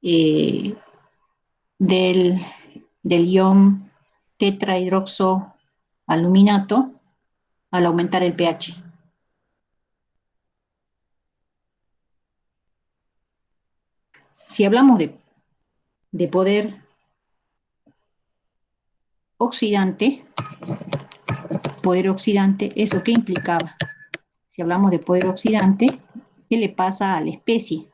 eh, del, del ion tetrahidroxoaluminato al aumentar el pH. Si hablamos de poder oxidante, ¿eso qué implicaba? Si hablamos de poder oxidante, ¿qué le pasa a la especie?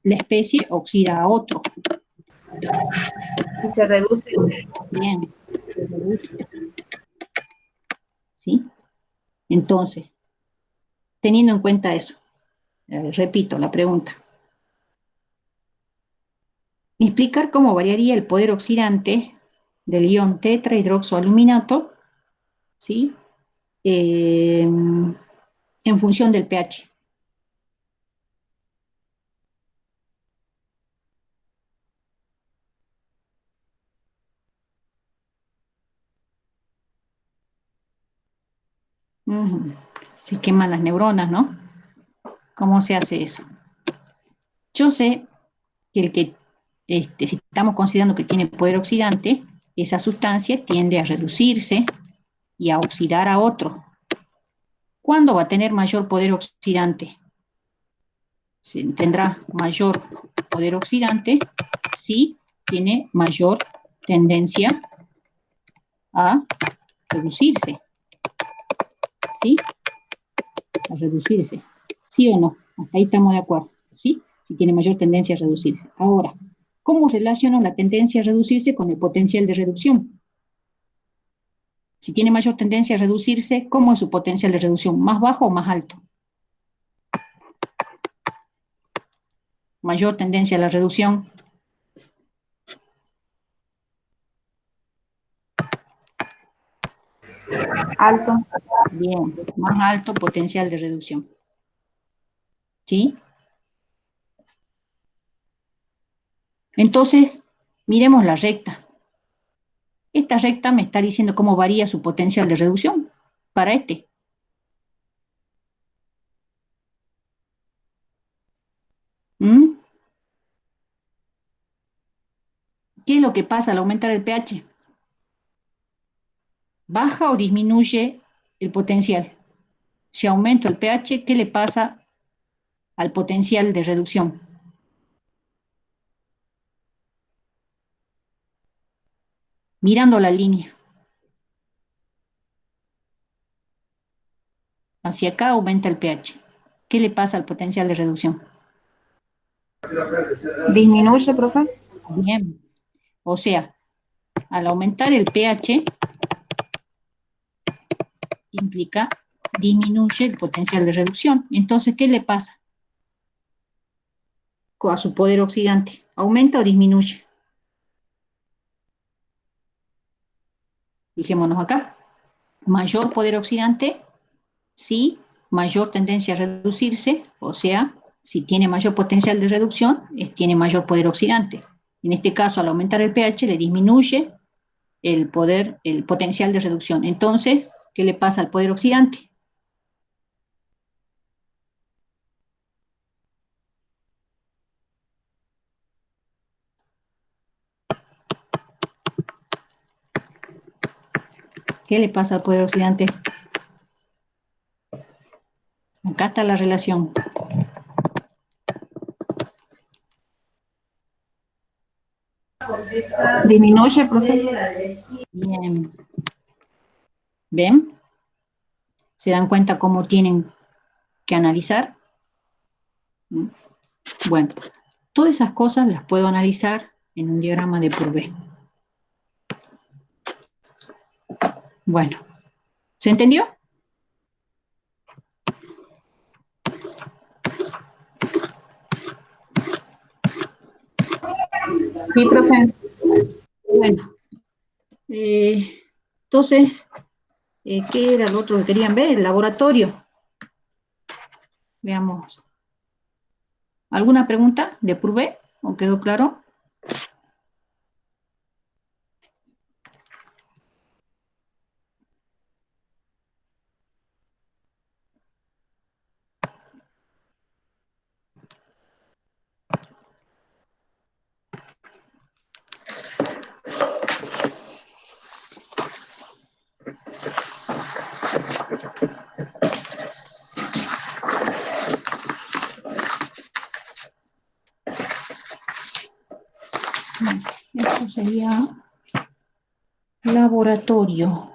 La especie oxida a otro. Y se reduce. Bien, se reduce. ¿Sí? Entonces, teniendo en cuenta eso, repito la pregunta. Explicar cómo variaría el poder oxidante del ion tetrahidroxoaluminato, ¿sí? En función del pH. Se queman las neuronas, ¿no? ¿Cómo se hace eso? Yo sé que si estamos considerando que tiene poder oxidante, esa sustancia tiende a reducirse y a oxidar a otro. ¿Cuándo va a tener mayor poder oxidante? Tendrá mayor poder oxidante si tiene mayor tendencia a reducirse, ¿sí? A reducirse, ¿sí o no? Hasta ahí estamos de acuerdo, ¿sí? Si tiene mayor tendencia a reducirse. Ahora, ¿cómo relaciono la tendencia a reducirse con el potencial de reducción? Si tiene mayor tendencia a reducirse, ¿cómo es su potencial de reducción? ¿Más bajo o más alto? Mayor tendencia a la reducción. Alto. Bien, más alto potencial de reducción. ¿Sí? Entonces, miremos la recta. Esta recta me está diciendo cómo varía su potencial de reducción para este. ¿Mm? ¿Qué es lo que pasa al aumentar el pH? ¿Baja o disminuye el potencial? Si aumento el pH, ¿qué le pasa al potencial de reducción? Mirando la línea. Hacia acá aumenta el pH. ¿Qué le pasa al potencial de reducción? Disminuye, profe. Bien. O sea, al aumentar el pH implica disminuye el potencial de reducción. Entonces, ¿qué le pasa a su poder oxidante? ¿Aumenta o disminuye? Fijémonos acá. Mayor poder oxidante, sí, mayor tendencia a reducirse, o sea, si tiene mayor potencial de reducción, tiene mayor poder oxidante. En este caso, al aumentar el pH, le disminuye el potencial de reducción. Entonces, ¿qué le pasa al poder oxidante? ¿Qué le pasa al poder oxidante? Acá está la relación. Disminuye, profe. Bien. ¿Ven? ¿Se dan cuenta cómo tienen que analizar? Bueno, Todas esas cosas las puedo analizar en un diagrama de Purvé. Bueno, ¿se entendió? Sí, profe. Bueno, entonces, ¿qué era lo otro que querían ver? El laboratorio. Veamos. ¿Alguna pregunta de Purvé? ¿O quedó claro? Esto sería laboratorio.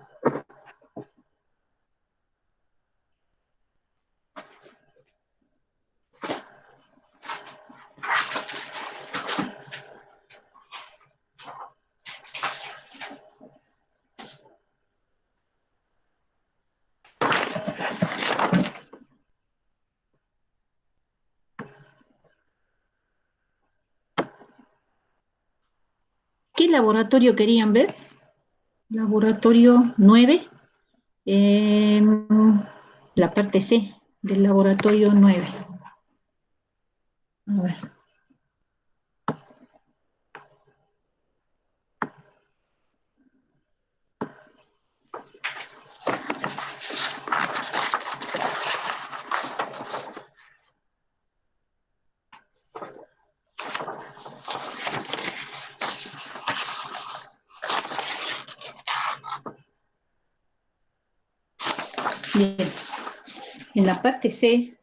¿Qué laboratorio querían ver? Laboratorio 9, la parte C del laboratorio 9. A ver. Bien. En la parte C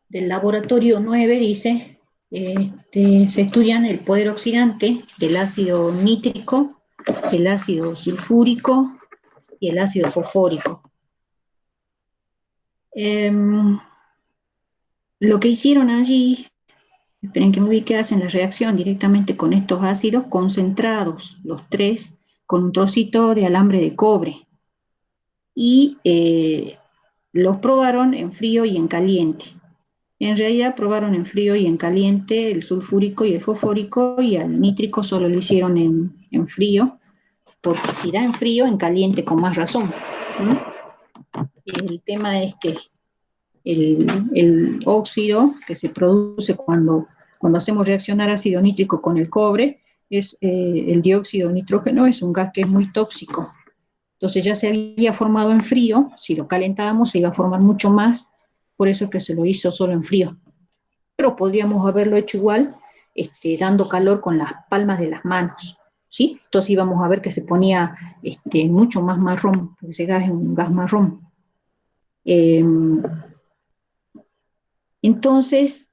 del laboratorio 9 dice, se estudian el poder oxidante del ácido nítrico, el ácido sulfúrico y el ácido fosfórico. Lo que hicieron allí, esperen que me ubique, hacen la reacción directamente con estos ácidos concentrados, los tres, con un trocito de alambre de cobre. Y los probaron en frío y en caliente. En realidad probaron en frío y en caliente el sulfúrico y el fosfórico, y al nítrico solo lo hicieron en frío, porque si da en frío, en caliente con más razón. El tema es que el óxido que se produce cuando hacemos reaccionar ácido nítrico con el cobre, es el dióxido de nitrógeno, es un gas que es muy tóxico. Entonces ya se había formado en frío, si lo calentábamos se iba a formar mucho más, por eso es que se lo hizo solo en frío. Pero podríamos haberlo hecho igual, dando calor con las palmas de las manos, ¿sí? Entonces íbamos a ver que se ponía mucho más marrón, porque ese gas es un gas marrón. Entonces,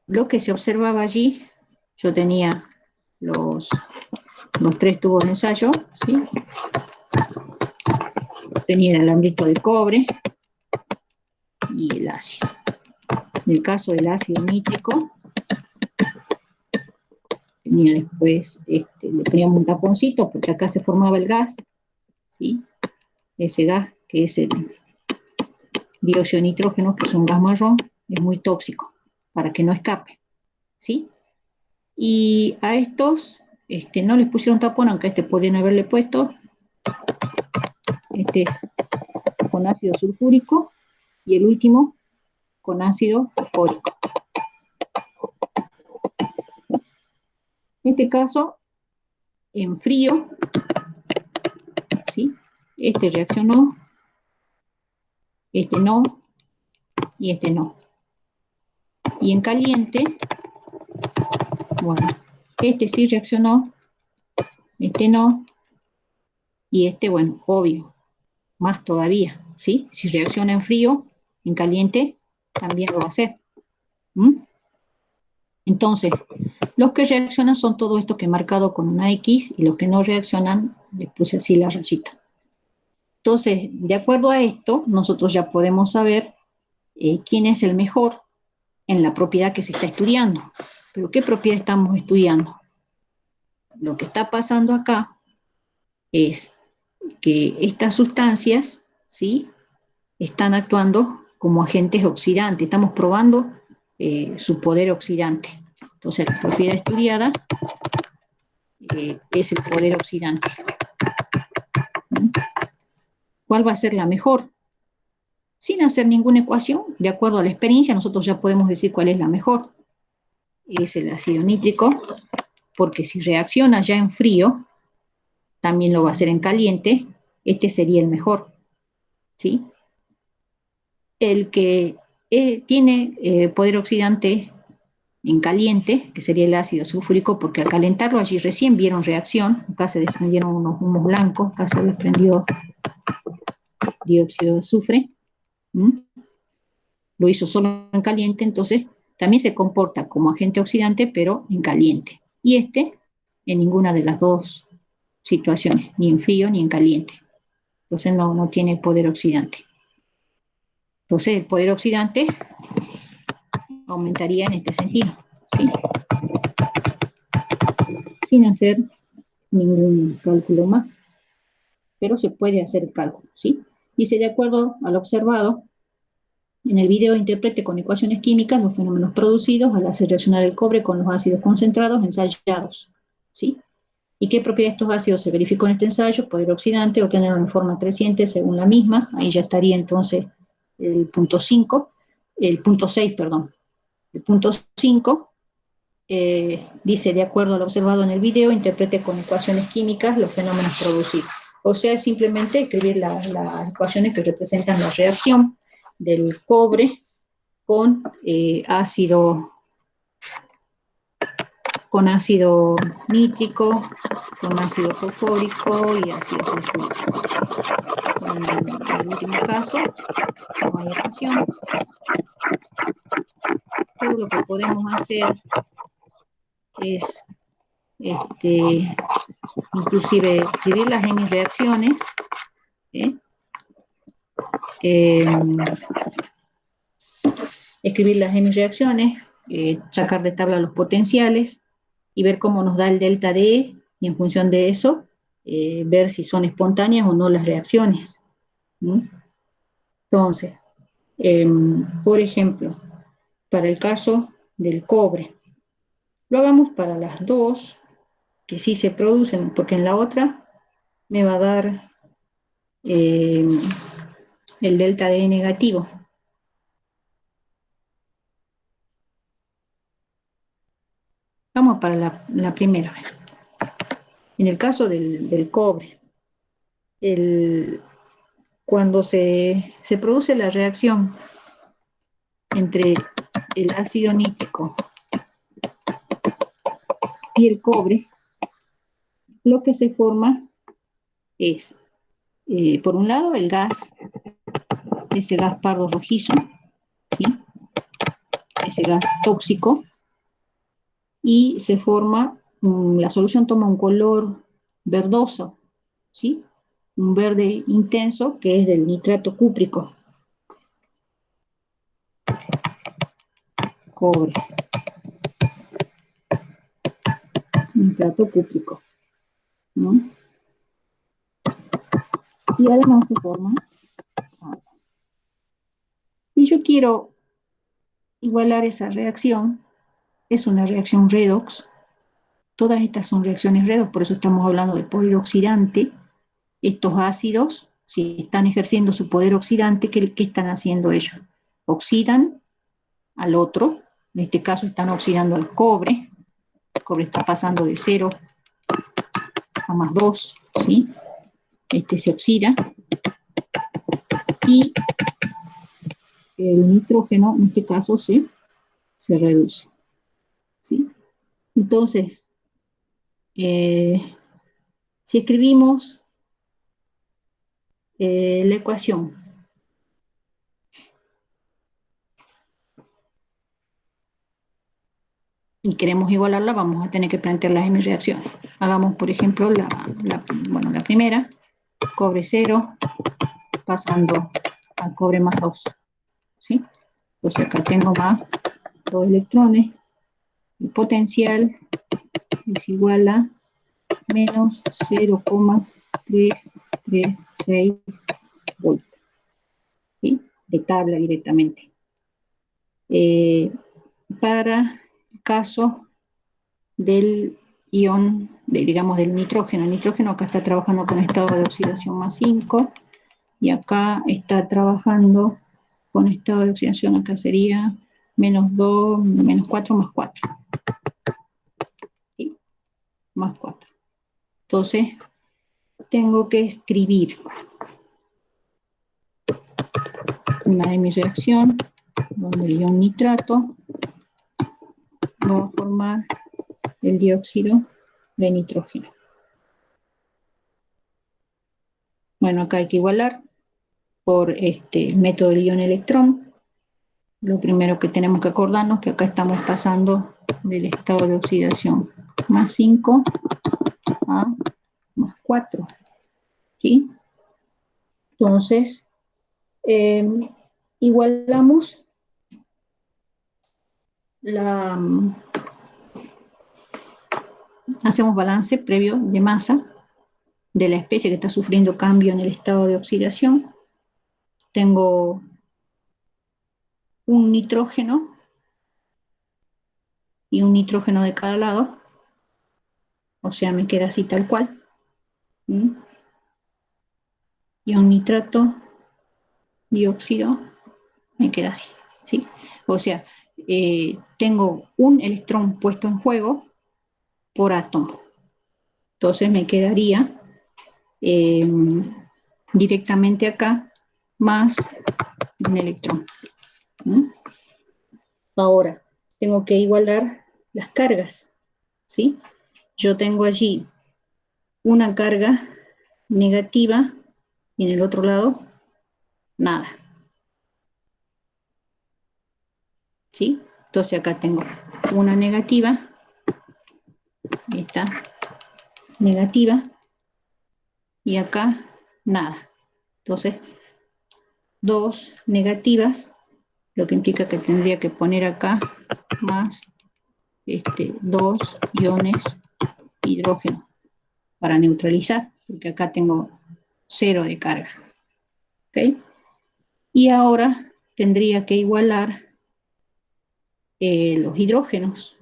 lo que se observaba allí, yo tenía los 3 tubos de ensayo, ¿sí? Tenía el alambrito de cobre y el ácido. En el caso del ácido nítrico, tenía después, le poníamos un taponcito porque acá se formaba el gas, ¿sí? Ese gas que es el dióxido de nitrógeno, que es un gas marrón, es muy tóxico, para que no escape, ¿sí? Y a estos no les pusieron tapón, aunque a este podrían haberle puesto. Este es con ácido sulfúrico y el último con ácido fosfórico. En este caso, en frío, ¿sí? Este reaccionó, este no, y este no. Y en caliente, bueno, este sí reaccionó, este no, y este, bueno, obvio, más todavía, ¿sí? Si reacciona en frío, en caliente, también lo va a hacer. Entonces, los que reaccionan son todo esto que he marcado con una X, y los que no reaccionan, les puse así la rayita. Entonces, de acuerdo a esto, nosotros ya podemos saber quién es el mejor en la propiedad que se está estudiando. ¿Pero qué propiedad estamos estudiando? Lo que está pasando acá es que estas sustancias, ¿sí?, están actuando como agentes oxidantes. Estamos probando su poder oxidante. Entonces, la propiedad estudiada es el poder oxidante. ¿Cuál va a ser la mejor? Sin hacer ninguna ecuación, de acuerdo a la experiencia, nosotros ya podemos decir cuál es la mejor. Es el ácido nítrico, porque si reacciona ya en frío, también lo va a hacer en caliente, este sería el mejor, ¿sí? El que tiene poder oxidante en caliente, que sería el ácido sulfúrico, porque al calentarlo allí recién vieron reacción, acá se desprendieron unos humos blancos, acá se desprendió dióxido de azufre, lo hizo solo en caliente, entonces también se comporta como agente oxidante, pero en caliente. Y este, en ninguna de las dos situaciones, ni en frío ni en caliente. Entonces no tiene poder oxidante. Entonces el poder oxidante aumentaría en este sentido, ¿sí? Sin hacer ningún cálculo más. Pero se puede hacer el cálculo, ¿sí? Dice, de acuerdo al observado, en el video interprete con ecuaciones químicas los fenómenos producidos al hacer reaccionar el cobre con los ácidos concentrados ensayados, ¿sí? ¿Y qué propiedad de estos ácidos se verificó en este ensayo? Poder oxidante, obtenerlo en forma creciente según la misma, ahí ya estaría entonces el punto 6, perdón. El punto 5 dice, de acuerdo a lo observado en el video, interprete con ecuaciones químicas los fenómenos producidos. O sea, simplemente escribir las ecuaciones que representan la reacción del cobre con ácido nítrico, con ácido fosfórico y ácido sulfúrico. En el último caso, no hay ecuación. Todo lo que podemos hacer es inclusive escribir las hemireacciones, sacar de tabla los potenciales y ver cómo nos da el delta D, y en función de eso, ver si son espontáneas o no las reacciones. Entonces, por ejemplo, para el caso del cobre, lo hagamos para las dos, que sí se producen, porque en la otra me va a dar el delta D negativo. Vamos para la primera vez. En el caso del cobre, cuando se produce la reacción entre el ácido nítrico y el cobre, lo que se forma es, por un lado, el gas, ese gas pardo rojizo, ¿sí?, ese gas tóxico, y se forma, la solución toma un color verdoso, ¿sí?, un verde intenso, que es del nitrato cúprico. Cobre. Nitrato cúprico, ¿no? Y además se forma agua. Si yo quiero igualar esa reacción, es una reacción redox. Todas estas son reacciones redox, por eso estamos hablando de poder oxidante. Estos ácidos, si están ejerciendo su poder oxidante, ¿qué están haciendo ellos? Oxidan al otro, en este caso están oxidando al cobre. El cobre está pasando de 0 a más 2, ¿sí? Este se oxida, y el nitrógeno, en este caso, se reduce, ¿sí? Entonces, si escribimos la ecuación y queremos igualarla, vamos a tener que plantear las hemireacciones. Hagamos, por ejemplo, la primera, cobre 0, pasando al cobre más 2, ¿sí? Entonces acá tengo más 2 electrones, el potencial es igual a menos 0,336 volts, ¿sí? De tabla directamente. Para el caso del ion, digamos del nitrógeno. El nitrógeno acá está trabajando con estado de oxidación más 5, y acá está trabajando con estado de oxidación, acá sería menos 2, menos 4 más 4. ¿Sí? Más 4. Entonces, tengo que escribir una de mi reacción, donde el ion nitrato va a formar el dióxido de nitrógeno. Bueno, acá hay que igualar por el método del ion-electrón. Lo primero que tenemos que acordarnos es que acá estamos pasando del estado de oxidación más 5 a más 4. ¿Sí? Entonces, igualamos hacemos balance previo de masa de la especie que está sufriendo cambio en el estado de oxidación. Tengo un nitrógeno y un nitrógeno de cada lado, o sea, me queda así tal cual. ¿Sí? Y un nitrato, dióxido, me queda así. ¿Sí? O sea, tengo un electrón puesto en juego por átomo. Entonces me quedaría directamente acá más un electrón. ¿Sí? Ahora, tengo que igualar las cargas. ¿Sí? Yo tengo allí una carga negativa y en el otro lado nada. ¿Sí? Entonces acá tengo una negativa, esta negativa, y acá nada. Entonces, dos negativas, lo que implica que tendría que poner acá más dos iones hidrógeno para neutralizar, porque acá tengo 0 de carga. ¿Ok? Y ahora tendría que igualar los hidrógenos.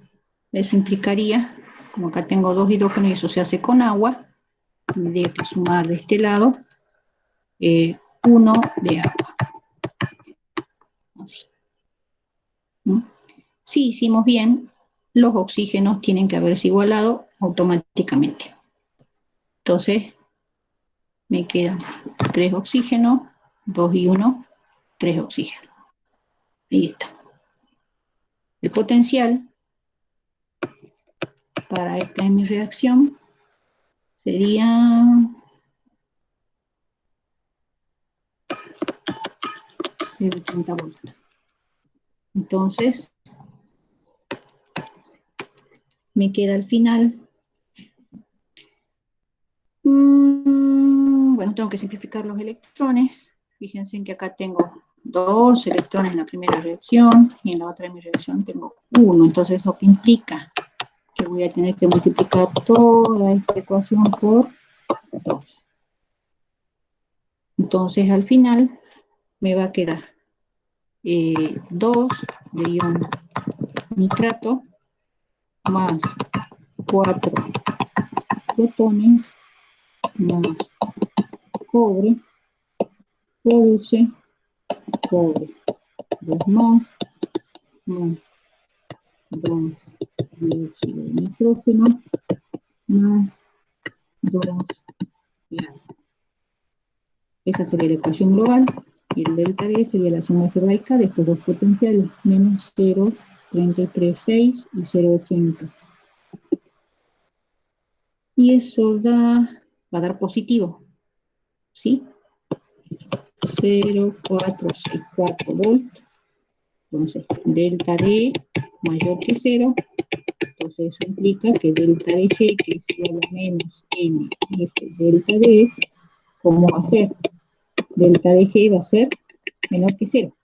Eso implicaría, como acá tengo 2 hidrógenos y eso se hace con agua, tendría que sumar de este lado 1 de agua. Así. ¿No? Si hicimos bien, los oxígenos tienen que haberse igualado automáticamente. Entonces, me quedan 3 oxígenos, 2 y 1, 3 oxígenos. Ahí está. El potencial para esta mi reacción sería 0,80 voltios. Entonces, me queda al final. Bueno, tengo que simplificar los electrones. Fíjense en que acá tengo 2 electrones en la primera reacción y en la otra de mi reacción tengo 1. Entonces, eso que implica que voy a tener que multiplicar toda esta ecuación por 2. Entonces, al final me va a quedar 2 de ion nitrato más 4 protones más cobre produce cobre. 2 más 2 dióxido de nitrógeno más 2 de agua. Esa sería la ecuación global, y el delta D sería la suma algebraica de estos dos potenciales, menos 0,336 y 0,80. Y eso va a dar positivo, ¿sí? 0,464 volts. Entonces, delta D mayor que 0. Entonces, eso implica que delta de G, que es igual a menos N F delta D, ¿cómo va a ser? Delta de G va a ser menor que 0.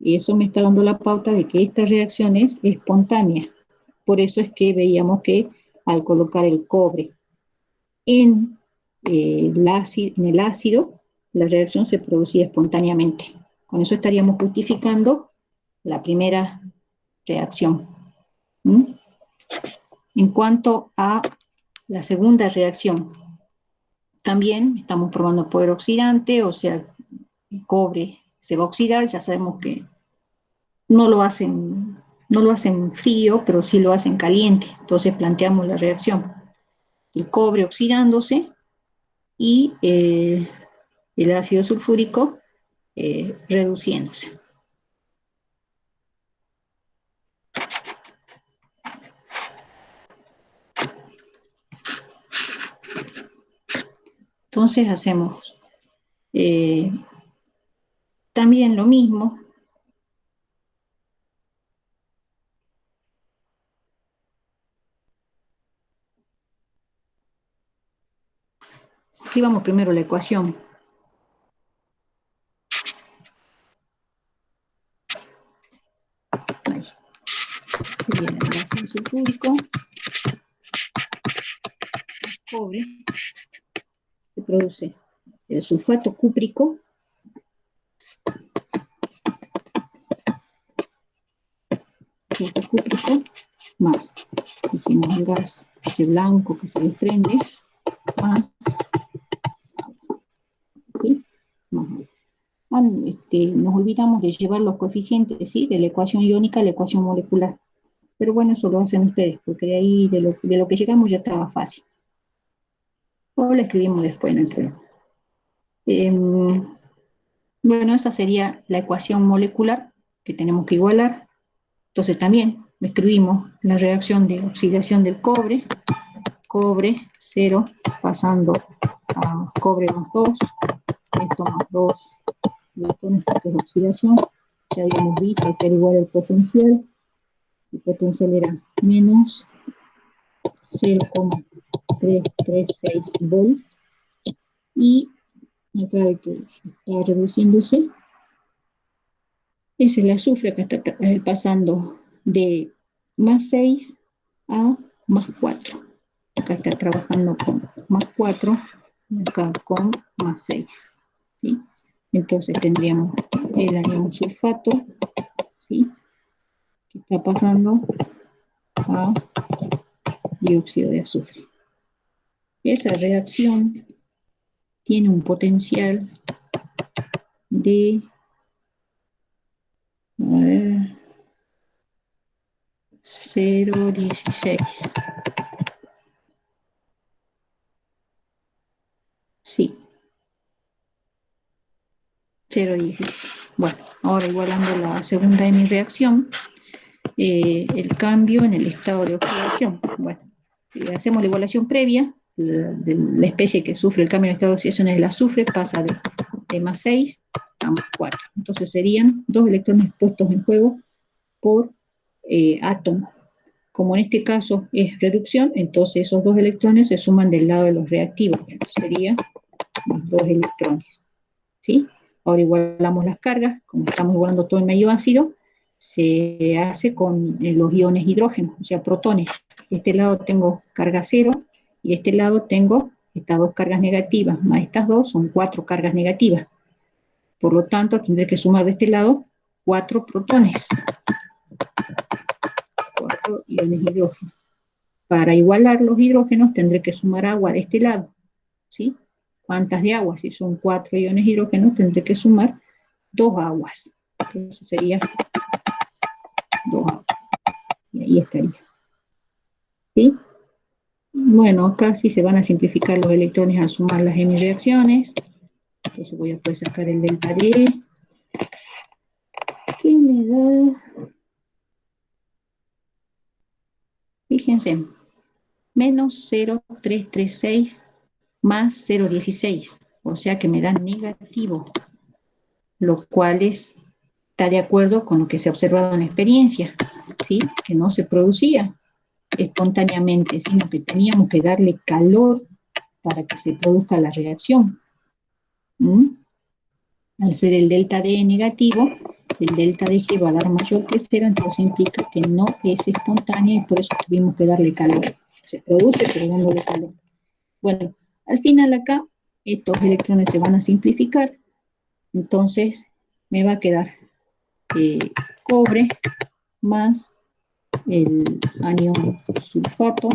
Y eso me está dando la pauta de que esta reacción es espontánea. Por eso es que veíamos que al colocar el cobre en el ácido, la reacción se producía espontáneamente. Con eso estaríamos justificando la primera reacción. ¿Mm? En cuanto a la segunda reacción, también estamos probando poder oxidante, o sea, el cobre se va a oxidar, ya sabemos que no lo hacen frío, pero sí lo hacen caliente. Entonces planteamos la reacción. El cobre oxidándose y el ácido sulfúrico reduciéndose. Entonces hacemos también lo mismo. Escribamos primero la ecuación. Ahí. Viene el ácido sulfúrico, el cobre, se produce el sulfato cúprico, más, hicimos el gas, ese blanco que se desprende, más, ¿sí? Más agua. Nos olvidamos de llevar los coeficientes, ¿sí? De la ecuación iónica a la ecuación molecular. Pero bueno, eso lo hacen ustedes, porque de ahí, de lo que llegamos ya estaba fácil. O lo escribimos después, no hay problema. Bueno, esa sería la ecuación molecular que tenemos que igualar. Entonces también escribimos la reacción de oxidación del cobre, 0, pasando a cobre más 2, esto más 2, electrones porque es oxidación, ya habíamos visto que era igual el potencial era menos 0,336 volt, y acá el que está reduciéndose es el azufre que está pasando de más 6 a más 4. Acá está trabajando con más 4, acá con más 6. ¿Sí? Entonces tendríamos el anión sulfato, ¿sí? Que está pasando a dióxido de azufre. Esa reacción tiene un potencial de 0,16. Sí. 0,16. Bueno, ahora igualando la segunda de mi reacción, el cambio en el estado de oxidación. Bueno, hacemos la igualación previa, de la especie que sufre el cambio en el estado de oxidación es el azufre, pasa de más 6 a más 4. Entonces serían 2 electrones puestos en juego por átomo. Como en este caso es reducción, entonces esos 2 electrones se suman del lado de los reactivos. Serían los 2 electrones. ¿Sí? Ahora igualamos las cargas, como estamos igualando todo en medio ácido, se hace con los iones hidrógeno, o sea, protones. De este lado tengo carga 0, y de este lado tengo estas 2 cargas negativas, más estas 2 son 4 cargas negativas. Por lo tanto, tendré que sumar de este lado 4 protones, 4 iones hidrógeno. Para igualar los hidrógenos tendré que sumar agua de este lado, ¿sí? ¿Cuántas de agua? Si son 4 iones hidrógenos, tendré que sumar 2 aguas. Entonces sería 2 aguas. Y ahí estaría. ¿Sí? Bueno, acá sí se van a simplificar los electrones al sumar las N reacciones. Entonces voy a poder sacar el delta D. ¿Qué me da? Fíjense, menos 0,336 más 0,16. O sea que me da negativo, lo cual está de acuerdo con lo que se ha observado en la experiencia, ¿sí? Que no se producía espontáneamente, sino que teníamos que darle calor para que se produzca la reacción. Al ser el delta D negativo, el delta de G va a dar mayor que 0, entonces implica que no es espontánea y por eso tuvimos que darle calor. Se produce pero dándole calor. Bueno, al final acá estos electrones se van a simplificar, entonces me va a quedar cobre más el anión sulfato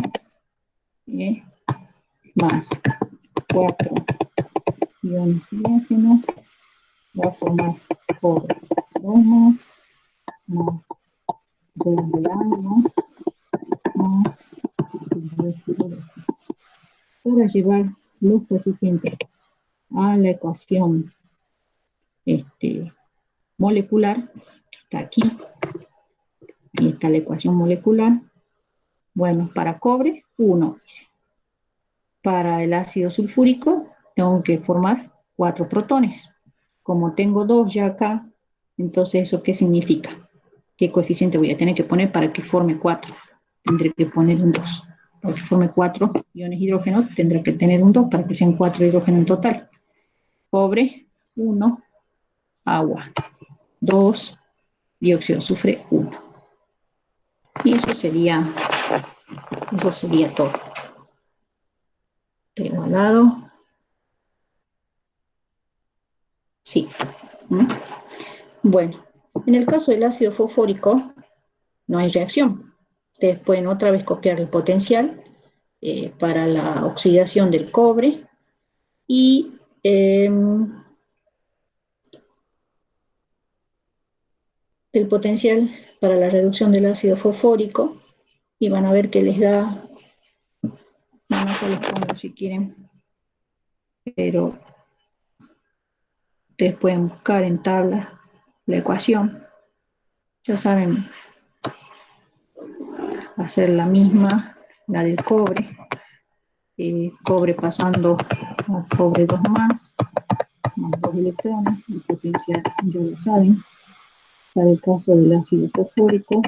más 4 iones hidrógeno, va a formar cobre 2 más 2 de agua más 2 hidrógeno. Para llevar los coeficientes a la ecuación molecular, que está aquí, ahí está la ecuación molecular. Bueno, para cobre, 1. Para el ácido sulfúrico, tengo que formar 4 protones. Como tengo 2 ya acá, entonces, ¿eso qué significa? ¿Qué coeficiente voy a tener que poner para que forme 4? Tendré que poner un 2. Para que forme 4 iones hidrógeno, tendré que tener un 2 para que sean 4 hidrógenos en total. Cobre, 1, agua, 2, dióxido de azufre, 1. Y eso sería todo. Tengo al lado. Sí. Bueno, en el caso del ácido fosfórico, no hay reacción. Ustedes pueden otra vez copiar el potencial para la oxidación del cobre y el potencial para la reducción del ácido fosfórico y van a ver que les da, no se los pongo si quieren, pero ustedes pueden buscar en tabla la ecuación. Ya saben hacer la misma, la del cobre. Cobre pasando a cobre 2 más 2 electrones, el potencial ya lo saben. Para el caso del ácido fosfórico,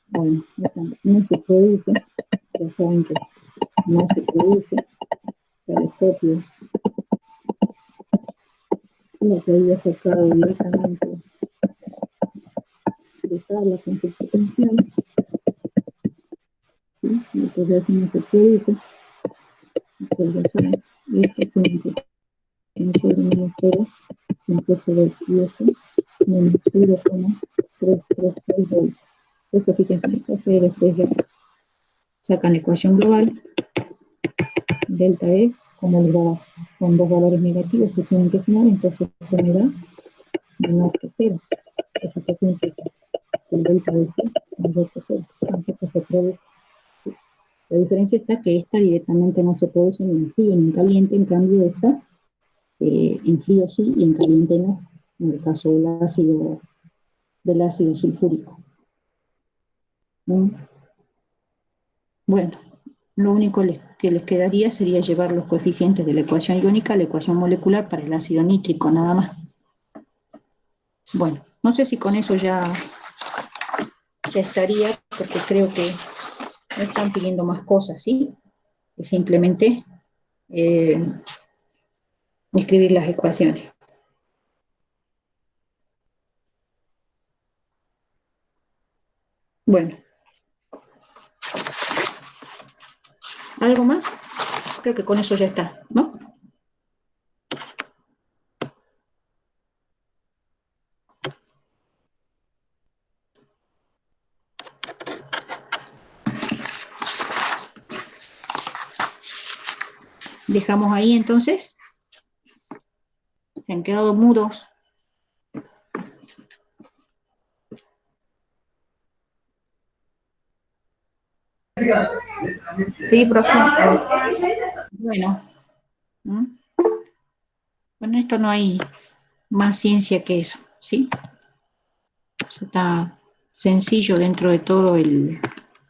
bueno, no se produce, ya saben que no se produce, telescopio lo que había sacado directamente de tabla con su potencial, ¿sí? Y por eso no se produce, pues ya saben, y esto tiene que ser menos 0, compuesto del 10, menos 0,336 volts. Eso fíjense, entonces después ya sacan la ecuación global, delta E, como les da, son dos valores negativos que tienen que sumar, entonces esto me da menor que 0. Eso que significa que el delta de C mayor que 0, tampoco se produce. La diferencia está que esta directamente no se produce ni en frío ni en caliente, en cambio esta en frío sí y en caliente no, en el caso del ácido sulfúrico. Bueno, lo único que les quedaría sería llevar los coeficientes de la ecuación iónica a la ecuación molecular para el ácido nítrico, nada más. Bueno, no sé si con eso ya estaría, porque creo que no están pidiendo más cosas, ¿sí? Es simplemente escribir las ecuaciones. Bueno. ¿Algo más? Creo que con eso ya está, ¿no? Dejamos ahí entonces. Se han quedado mudos. Sí, profe. Bueno. Bueno, esto no hay más ciencia que eso, ¿sí? O sea, está sencillo dentro de todo el